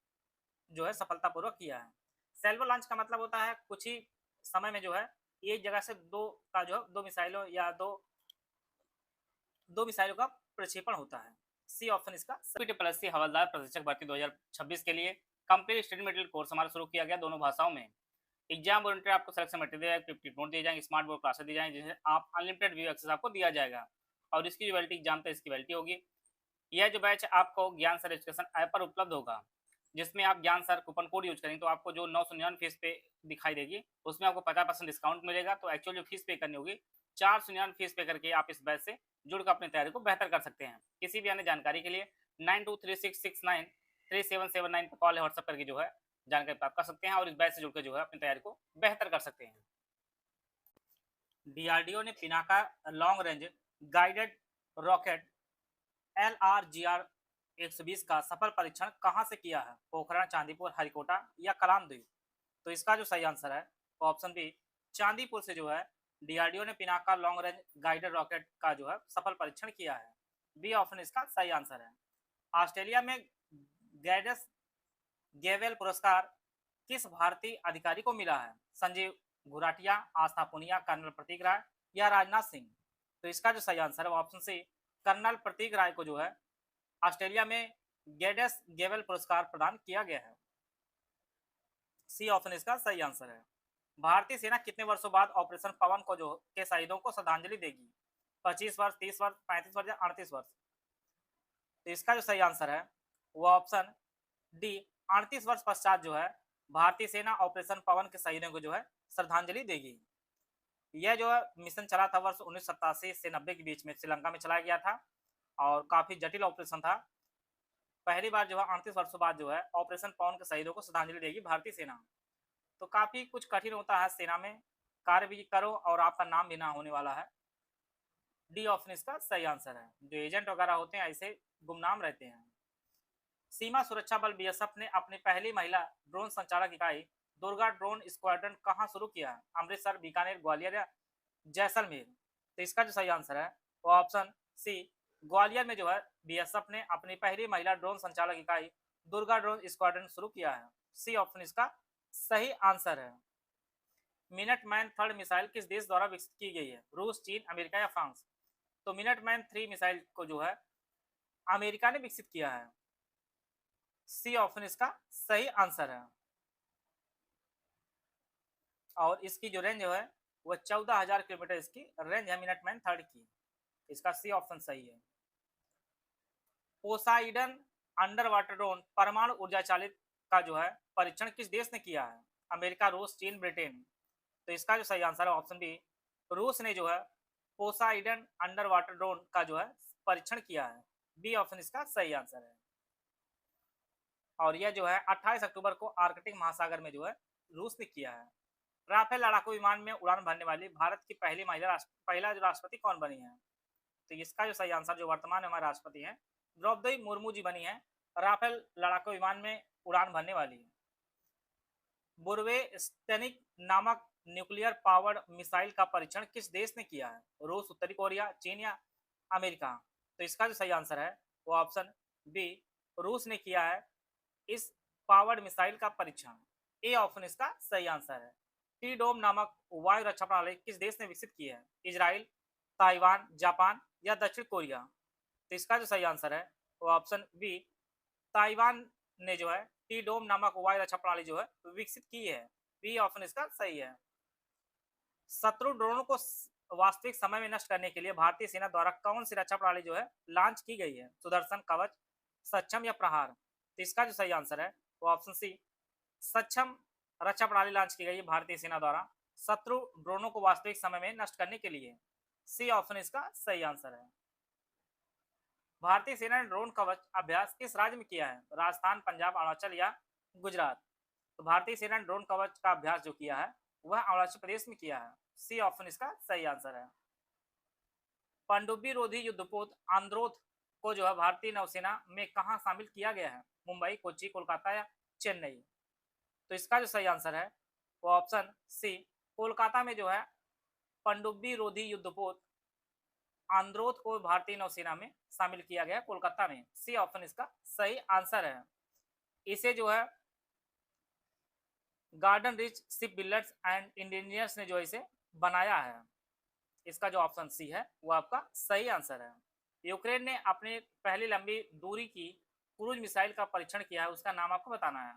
Speaker 2: जो है सफलतापूर्वक किया है। सेल्वो लॉन्च का मतलब होता है कुछ ही समय में जो है एक जगह से दो मिसाइलों या दो मिसाइलों का प्रक्षेपण होता है। सी ऑप्शन इसका प्लस सी हवलदार प्रशिक्षक भर्ती 2026 के लिए कंप्लीट स्टेट मेडिकल कोर्स हमारा शुरू किया गया दोनों भाषाओं में। एग्जाम ओरिएंटेड आपको सिलेक्शन मटेरियल दिया जाएगा, 50 नोट दिए जाएंगे, स्मार्ट बोर्ड क्लासेस दिए जाएंगे, जिससे आप अनलिमिटेड व्यू एक्सेस आपको दिया जाएगा। और इसकी जो वैलिडिटी एग्जाम तक इसकी वैलिडिटी होगी। यह जो बैच आपको ज्ञान सर एजुकेशन ऐप पर उपलब्ध होगा, जिसमें आप ज्ञान सर कूपन कोड यूज करेंगे तो आपको जो 999 फीस पे दिखाई देगी, उसमें आपको 50% डिस्काउंट मिलेगा। तो एक्चुअल जो फीस पे करनी होगी 499 फीस पे करके आप इस बैच से जुड़कर अपनी तैयारी को बेहतर कर सकते हैं। किसी भी अन्य जानकारी के लिए 9236693779 पर कॉल या व्हाट्सएप करके जो है जानकारी प्राप्त कर सकते हैं और इस बैच से जुड़कर जो है अपनी तैयारी को बेहतर कर सकते हैं। डीआरडीओ ने Pinaka long range guided rocket LRGR 120 का सफल परीक्षण कहाँ से किया है? पोखरण, चांदीपुर, हरिकोटा या कलाम द्वीप? तो इसका जो सही आंसर है वो ऑप्शन बी चांदीपुर से जो है डीआरडीओ ने Pinaka long range guided rocket का जो है सफल परीक्षण किया है। बी ऑप्शन इसका सही आंसर है। ऑस्ट्रेलिया में गैडस गेवेल पुरस्कार किस भारतीय अधिकारी को मिला है? संजीव घुराटिया, आस्था पुनिया, कर्नल प्रतीक राय या राजनाथ सिंह? तो इसका जो सही आंसर है वो ऑप्शन सी कर्नल प्रतीक राय को जो है ऑस्ट्रेलिया में गेडेस गेवेल पुरस्कार प्रदान किया गया है। सी ऑप्शन इसका सही आंसर है। भारतीय सेना कितने वर्षों बाद ऑपरेशन पवन को जो के शहीदों को श्रद्धांजलि देगी? 25 वर्ष, 30 वर्ष, 35 वर्ष या 38 वर्ष? तो इसका जो सही आंसर है वो ऑप्शन डी 38 वर्ष पश्चात जो है भारतीय सेना ऑपरेशन पवन के शहीदों को जो है श्रद्धांजलि देगी। यह जो है मिशन चला था वर्ष 1987 से 90 के बीच में श्रीलंका में चलाया गया था और काफी जटिल ऑपरेशन था। पहली बार जो है 38 वर्षों बाद जो है ऑपरेशन पवन के शहीदों को श्रद्धांजलि देगी भारतीय सेना। तो काफी कुछ कठिन होता है सेना में, कार्य भी करो और आपका नाम भी ना होने वाला है। डी ऑप्शन इसका सही आंसर है। जो एजेंट वगैरह होते हैं ऐसे गुमनाम रहते हैं। सीमा सुरक्षा बल बीएसएफ ने अपनी पहली महिला ड्रोन संचालक इकाई दुर्गा ड्रोन स्क्वाड्रन कहाँ शुरू किया है? अमृतसर, बीकानेर, ग्वालियर या जैसलमेर? तो इसका जो सही आंसर है वो ऑप्शन सी ग्वालियर में जो है बीएसएफ ने अपनी पहली महिला ड्रोन संचालक इकाई दुर्गा ड्रोन स्क्वाड्रन शुरू किया है। सी ऑप्शन इसका सही आंसर है। मिनटमैन थर्ड मिसाइल किस देश द्वारा विकसित की गई है? रूस, चीन, अमेरिका या फ्रांस? तो मिनटमैन 3 मिसाइल को जो है अमेरिका ने विकसित किया है। सी ऑप्शन इसका सही आंसर है। और इसकी जो रेंज है वह 14,000 किलोमीटर इसकी रेंज है मिनटमैन थर्ड की। इसका सी ऑप्शन सही है। पोसाइडन अंडर वाटर ड्रोन परमाणु ऊर्जा चालित का जो है परीक्षण किस देश ने किया है? अमेरिका, रूस, चीन, ब्रिटेन? तो इसका जो सही आंसर है ऑप्शन बी रूस ने जो है पोसाइडन अंडर वाटर ड्रोन का जो है परीक्षण किया है। बी ऑप्शन इसका सही आंसर है। और यह जो है 28 अक्टूबर को आर्कटिक महासागर में जो है रूस ने किया है। राफेल लड़ाकू विमान में उड़ान भरने वाली भारत की पहला जो राष्ट्रपति कौन बनी है? तो इसका जो सही आंसर जो वर्तमान में हमारे राष्ट्रपति हैं द्रौपदी मुर्मू जी बनी है राफेल लड़ाकू विमान में उड़ान भरने वाली है। बुर्वेस्टेनिक नामक न्यूक्लियर पावर्ड मिसाइल का परीक्षण किस देश ने किया है? रूस, उत्तरी कोरिया, चीन या अमेरिका? तो इसका जो सही आंसर है वो ऑप्शन बी रूस ने किया है इस पावर्ड मिसाइल का परीक्षण। ए ऑप्शन इसका सही आंसर है। टी डोम नामक वायु रक्षा प्रणाली किस देश ने विकसित की है? इजराइल, ताइवान, जापान या दक्षिण कोरिया? तो इसका जो सही आंसर है वो ऑप्शन बी ताइवान ने जो है टी डोम नामक वायु रक्षा प्रणाली जो है विकसित की है। बी ऑप्शन इसका सही है। शत्रु ड्रोनों को वास्तविक समय में नष्ट करने के लिए भारतीय सेना द्वारा कौन सी रक्षा प्रणाली जो है लॉन्च की गई है? सुदर्शन, कवच, सक्षम या प्रहार? तो इसका जो सही आंसर है वो ऑप्शन सी सक्षम रक्षा प्रणाली लॉन्च की गई है भारतीय सेना द्वारा शत्रु ड्रोनों को वास्तविक समय में नष्ट करने के लिए। सी ऑप्शन इसका सही आंसर है। भारतीय सेना ने ड्रोन कवच अभ्यास किस राज्य में किया है? राजस्थान, पंजाब, अरुणाचल या गुजरात? तो भारतीय सेना ने ड्रोन कवच का अभ्यास जो किया है वह अरुणाचल प्रदेश में किया है। सी ऑप्शन इसका सही आंसर है। पनडुब्बी रोधी युद्धपोत आंद्रोथ को जो है भारतीय नौसेना में कहां शामिल किया गया है? मुंबई, कोच्चि, कोलकाता या चेन्नई? तो इसका जो सही आंसर है वो ऑप्शन सी कोलकाता में जो है पनडुब्बी रोधी युद्धपोत आंद्रोथ को भारतीय नौसेना में शामिल किया गया कोलकाता में। सी ऑप्शन इसका सही आंसर है। इसे जो है garden rich ship builders and engineers ने जो इसे बनाया है। इसका जो ऑप्शन सी है वो आपका सही आंसर है। यूक्रेन ने अपनी पहली लंबी दूरी की क्रूज मिसाइल का परीक्षण किया है, उसका नाम आपको बताना है।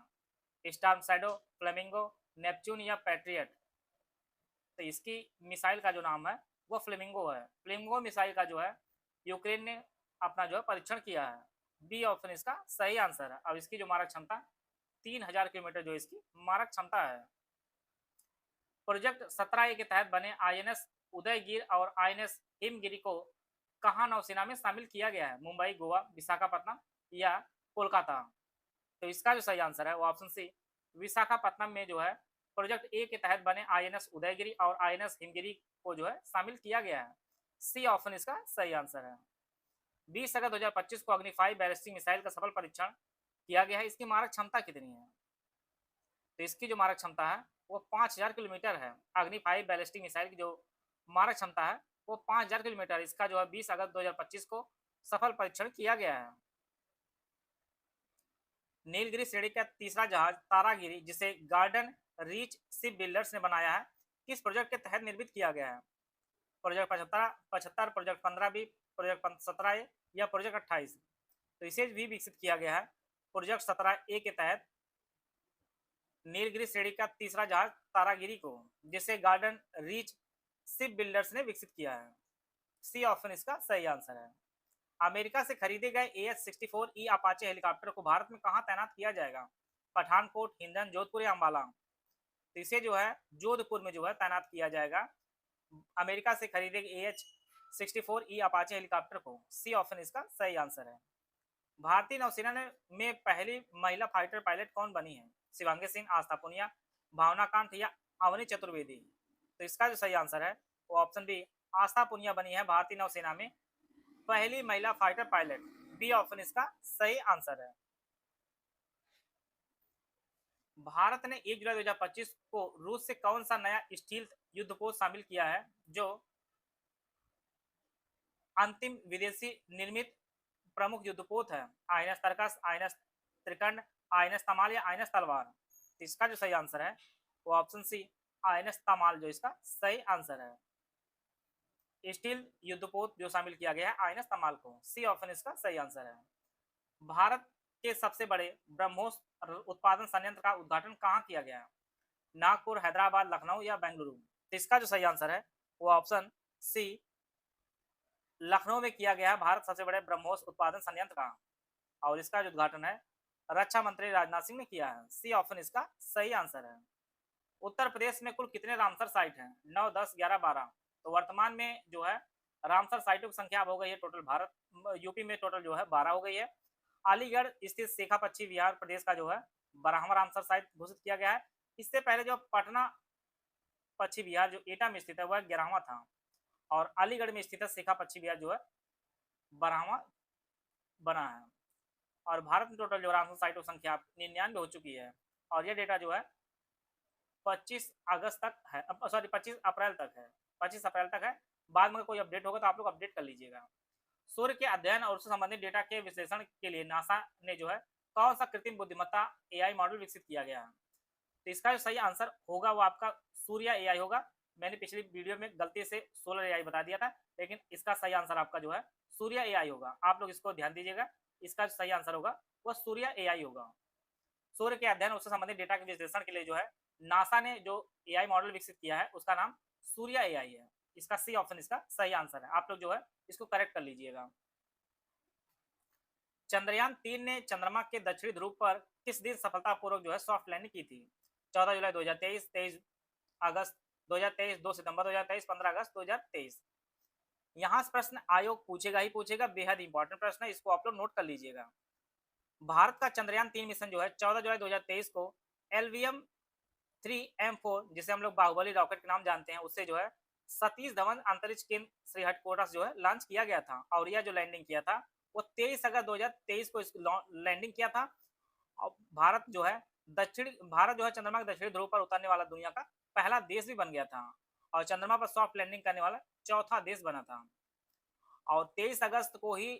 Speaker 2: स्टार्म शैडो, फ्लेमिंगो, नेपच्यून या पैट्रियट। तो इसकी मिसाइल का जो नाम है वो फ्लेमिंगो है। फ्लेमिंगो मिसाइल का जो है यूक्रेन ने अपना जो है परीक्षण किया है। बी ऑप्शन इसका सही आंसर है। अब इसकी जो मारक क्षमता 3000 किलोमीटर जो इसकी मारक क्षमता है। प्रोजेक्ट 17A के तहत बने आईएनएस उदयगिर और आईएनएस हिमगिरी को कहाँ नौसेना में शामिल किया गया है? मुंबई, गोवा, विशाखापट्टनम या कोलकाता। तो इसका जो सही आंसर है वो ऑप्शन सी विशाखापट्टनम में जो है प्रोजेक्ट ए के तहत बने आईएनएस उदयगिरी और आईएनएस हिमगिरी को जो है शामिल किया गया है। सी ऑप्शन इसका सही आंसर है। 20 अगस्त 2025 को अग्नि 5 बैलिस्टिक मिसाइल का सफल परीक्षण किया गया है। इसकी मारक क्षमता कितनी है? तो इसकी जो मारक क्षमता है वो 5000 किलोमीटर है। अग्नि 5 बैलिस्टिक मिसाइल की जो मारक क्षमता है वो 5000 किलोमीटर। इसका जो है 20 अगस्त 2025 को सफल परीक्षण किया गया है। नीलगिरी श्रेणी का तीसरा जहाज तारागिरी, जिसे गार्डन रीच शिप बिल्डर्स ने बनाया है, किस प्रोजेक्ट के तहत निर्मित किया गया है? Project 75, project 15B, project 17A या प्रोजेक्ट 28। तो इसे भी विकसित किया गया है प्रोजेक्ट 17A के तहत नीलगिरी श्रेणी का तीसरा जहाज तारागिरी को, जिसे गार्डन रीच शिप बिल्डर्स ने विकसित किया है। सी ऑप्शन इसका सही आंसर है। अमेरिका से खरीदे गए AH-64E अपाचे हेलीकॉप्टर को भारत में कहां तैनात किया जाएगा? पठानकोट, हिंडन, जोधपुर या अंबाला। तो इसे जो है जोधपुर में जो है तैनात किया जाएगा अमेरिका से खरीदे गए AH-64E अपाचे हेलीकॉप्टर को। सी ऑप्शन इसका सही आंसर है। भारतीय नौसेना में पहली महिला फाइटर पायलट कौन बनी है? शिवांगी सिंह, आस्था पुनिया, भावना कांत या अवनी चतुर्वेदी। तो इसका जो सही आंसर है वो ऑप्शन बी आस्था पुनिया बनी है भारतीय नौसेना में पहली महिला फाइटर पायलट। बी ऑप्शन इसका सही आंसर है। भारत ने 1 जुलाई 2025 को रूस से कौन सा नया स्टील युद्धपोत शामिल किया है, जो अंतिम विदेशी निर्मित प्रमुख युद्धपोत है? आईएनएस तरकस, आईएनएस त्रिकंड, आईएनएस तमाल या आईएनएस तलवार। इसका जो सही आंसर है वो ऑप्शन सी आईएनएस तमाल जो इसका सही आंसर है। स्टील युद्धपोत जो शामिल किया गया है आईएनएस तमाल को। सी ऑप्शन इसका सही आंसर है। भारत के सबसे बड़े ब्रह्मोस उत्पादन संयंत्र का उद्घाटन कहाँ किया गया? नागपुर, हैदराबाद, लखनऊ या बेंगलुरु। तो इसका जो सही आंसर है वो ऑप्शन सी लखनऊ में किया गया है भारत सबसे बड़े ब्रह्मोस उत्पादन संयंत्र का। और इसका जो उद्घाटन है रक्षा मंत्री राजनाथ सिंह ने किया है। सी ऑप्शन इसका सही आंसर है। उत्तर प्रदेश में कुल कितने रामसर साइट हैं? 9, 10, 11, 12। तो वर्तमान में जो है रामसर साइटों की संख्या अब हो गई है टोटल भारत यूपी में टोटल जो है 12 हो गई है। अलीगढ़ स्थित शेखा पच्छी बिहार प्रदेश का जो है 12वां रामसर साइट घोषित किया गया है। इससे पहले जो पटना पच्छी बिहार जो एटा में स्थित है वह 11वां था और अलीगढ़ में स्थित है शेखा पच्छी बिहार जो है 12वां बना है। और भारत में टोटल जो रामसर साइटों की संख्या 99 हो चुकी है और यह डेटा जो है 25 अगस्त तक है, सॉरी 25 अप्रैल तक है। 25 अप्रैल तक है। बाद में कोई अपडेट होगा तो आप लोग अपडेट कर लीजिएगा। सूर्य के अध्ययन और उससे संबंधित डेटा के विश्लेषण के लिए नासा ने जो है कौन सा कृत्रिम बुद्धिमत्ता एआई मॉडल विकसित किया गया है? तो इसका जो सही आंसर होगा वो आपका सूर्य एआई होगा। मैंने पिछली वीडियो में गलती से सोलर एआई बता दिया था, लेकिन इसका सही आंसर आपका जो है सूर्य एआई होगा। आप लोग इसको ध्यान दीजिएगा, इसका जो सही आंसर होगा वह सूर्य एआई होगा। सूर्य के अध्ययन उससे संबंधित डेटा के विश्लेषण के लिए जो है नासा ने जो एआई मॉडल विकसित किया है उसका नाम सूर्य एआई है। इसका सी ऑप्शन इसका सही आंसर है। आप लोग जो है इसको करेक्ट कर लीजिएगा। चंद्रयान 3 ने चंद्रमा के दक्षिणी ध्रुव पर किस दिन सफलतापूर्वक जो है सॉफ्ट लैंडिंग की थी? 14 जुलाई 2023, 23 अगस्त 2023, 2 सितंबर 2023, 15 अगस्त 2023। यहाँ से प्रश्न आयोग पूछेगा ही पूछेगा, बेहद इंपॉर्टेंट प्रश्न है, इसको आप लोग नोट कर लीजिएगा। भारत का चंद्रयान 3 मिशन जो है 14 जुलाई 2023 को LVM 3M4 जिसे हम लोग बाहुबली रॉकेट के नाम जानते हैं उससे जो है सतीश धवन अंतरिक्ष केंद्र श्रीहरिकोटा से जो है लॉन्च किया गया था। और यह जो लैंडिंग किया था वो 23 अगस्त 2023 को लैंडिंग किया था। और भारत जो है चंद्रमा के दक्षिणी ध्रुव पर उतरने वाला दुनिया का पहला देश भी बन गया था और चंद्रमा पर सॉफ्ट लैंडिंग करने वाला चौथा देश बना था। और 23 अगस्त को ही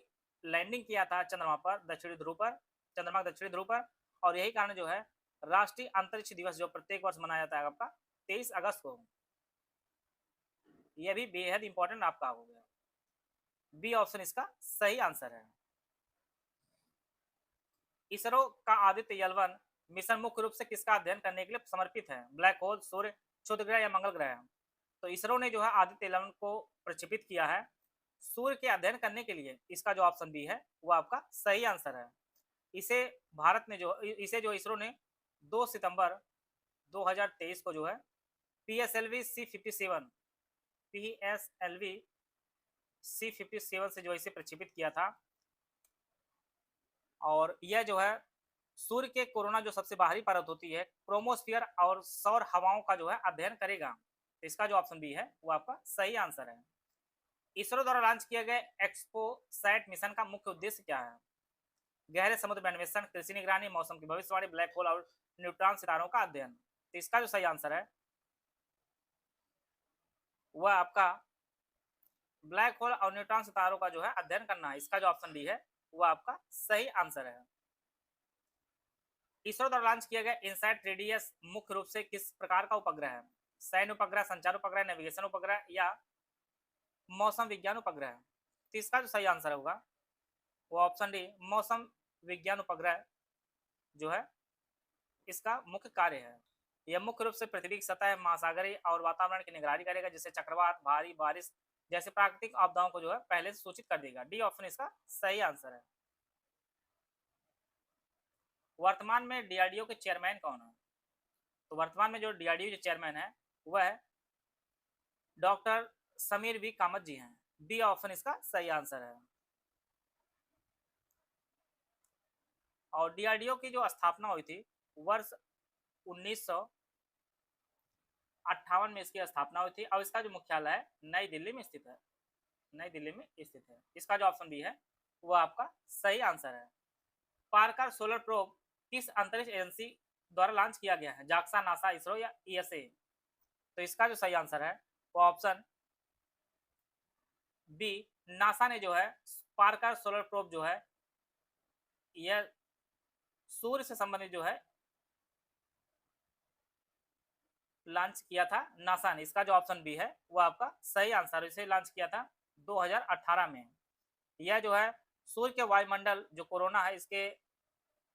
Speaker 2: लैंडिंग किया था चंद्रमा के दक्षिणी ध्रुव पर। और यही कारण जो है राष्ट्रीय अंतरिक्ष दिवस जो प्रत्येक वर्ष मनाया जाता है आपका 23 अगस्त को। यह भी बेहद इंपॉर्टेंट आपका हो गया। बी ऑप्शन इसका सही आंसर है। इसरो का आदित्य L1 मिशन मुख्य रूप से किसका अध्ययन करने के लिए समर्पित है? ब्लैक होल, सूर्य, क्षुद्र ग्रह या मंगल ग्रह? तो इसरो ने जो है आदित्य 11 को प्रक्षेपित किया है सूर्य के अध्ययन करने के लिए। इसका जो ऑप्शन बी है वो आपका सही आंसर है। इसे भारत ने जो इसे जो इसरो ने 2 सितंबर 2023 को जो है PSLV C57 PSLV C57 से जो इसे प्रक्षेपित किया था। और यह जो है सूर्य के कोरोना जो सबसे बाहरी परत होती है क्रोमोस्फियर और सौर हवाओं का जो है अध्ययन करेगा। तो इसका जो ऑप्शन बी है वो आपका सही आंसर है। इसरो द्वारा लॉन्च किए गए एक्सपोसैट मिशन का मुख्य उद्देश्य क्या है? गहरे समुद्र में अन्वेषण, कृषि निगरानी, मौसम की भविष्यवाणी, ब्लैक होल और न्यूट्रॉन सितारों का अध्ययन। तो इसका जो सही आंसर है वह आपका ब्लैक होल और न्यूट्रॉन सितारों का जो है अध्ययन करना है। इसका जो ऑप्शन डी है वह आपका सही आंसर है। इसरो द्वारा लॉन्च किया गया इनसैट 3DS मुख्य रूप से किस प्रकार का उपग्रह है? सैन्य उपग्रह, संचार उपग्रह, नेविगेशन उपग्रह या मौसम विज्ञान उपग्रह? तो इसका जो सही आंसर होगा वो ऑप्शन डी मौसम विज्ञान उपग्रह जो है इसका मुख्य कार्य है। यह मुख्य रूप से पृथ्वी की सतह, महासागरीय और वातावरण की निगरानी करेगा, जिससे चक्रवात, भारी बारिश जैसे प्राकृतिक आपदाओं को जो है पहले से सूचित कर देगा। डी ऑप्शन इसका सही आंसर है। वर्तमान में डीआरडीओ के चेयरमैन कौन है? तो वर्तमान में जो डीआरडीओ के चेयरमैन है वह डॉक्टर समीर वी कामत जी हैं। बी ऑप्शन इसका सही आंसर है। और डीआरडीओ की जो स्थापना हुई थी वर्ष 1958 में इसकी स्थापना हुई थी और इसका जो मुख्यालय है नई दिल्ली में स्थित है। नई दिल्ली में स्थित है। इसका जो ऑप्शन बी है वो आपका सही आंसर है। पार्कर सोलर प्रोब किस अंतरिक्ष एजेंसी द्वारा लॉन्च किया गया है? जाक्सा, नासा, इसरो या ईएसए? तो इसका जो सही आंसर है वो ऑप्शन बी नासा ने जो है पार्कर सोलर प्रोब जो है यह सूर्य से संबंधित जो है लॉन्च किया था नासा ने। इसका जो ऑप्शन बी है वो आपका सही आंसर है। इसे लॉन्च किया था 2018 में। यह जो है सूर्य के वायुमंडल जो कोरोना है इसके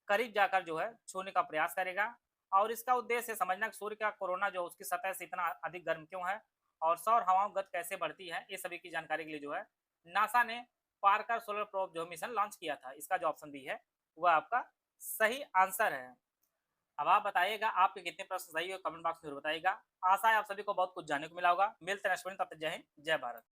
Speaker 2: करीब जाकर जो है छूने का प्रयास करेगा और इसका उद्देश्य समझना कि सूर्य का कोरोना जो उसकी सतह से इतना अधिक गर्म क्यों है और सौर हवाओं गति कैसे बढ़ती है, ये सभी की जानकारी के लिए जो है नासा ने पार्कर सोलर प्रोब जो मिशन लॉन्च किया था। इसका जो ऑप्शन बी है वह आपका सही आंसर है। अब आप बताइएगा आपके कितने प्रश्न सही हो, कमेंट बॉक्स में जरूर बताइएगा। आशा है आप सभी को बहुत कुछ जानने को मिला होगा। मिलते हैं नेक्स्ट वीडियो में, तब तक जय हिंद, जय भारत।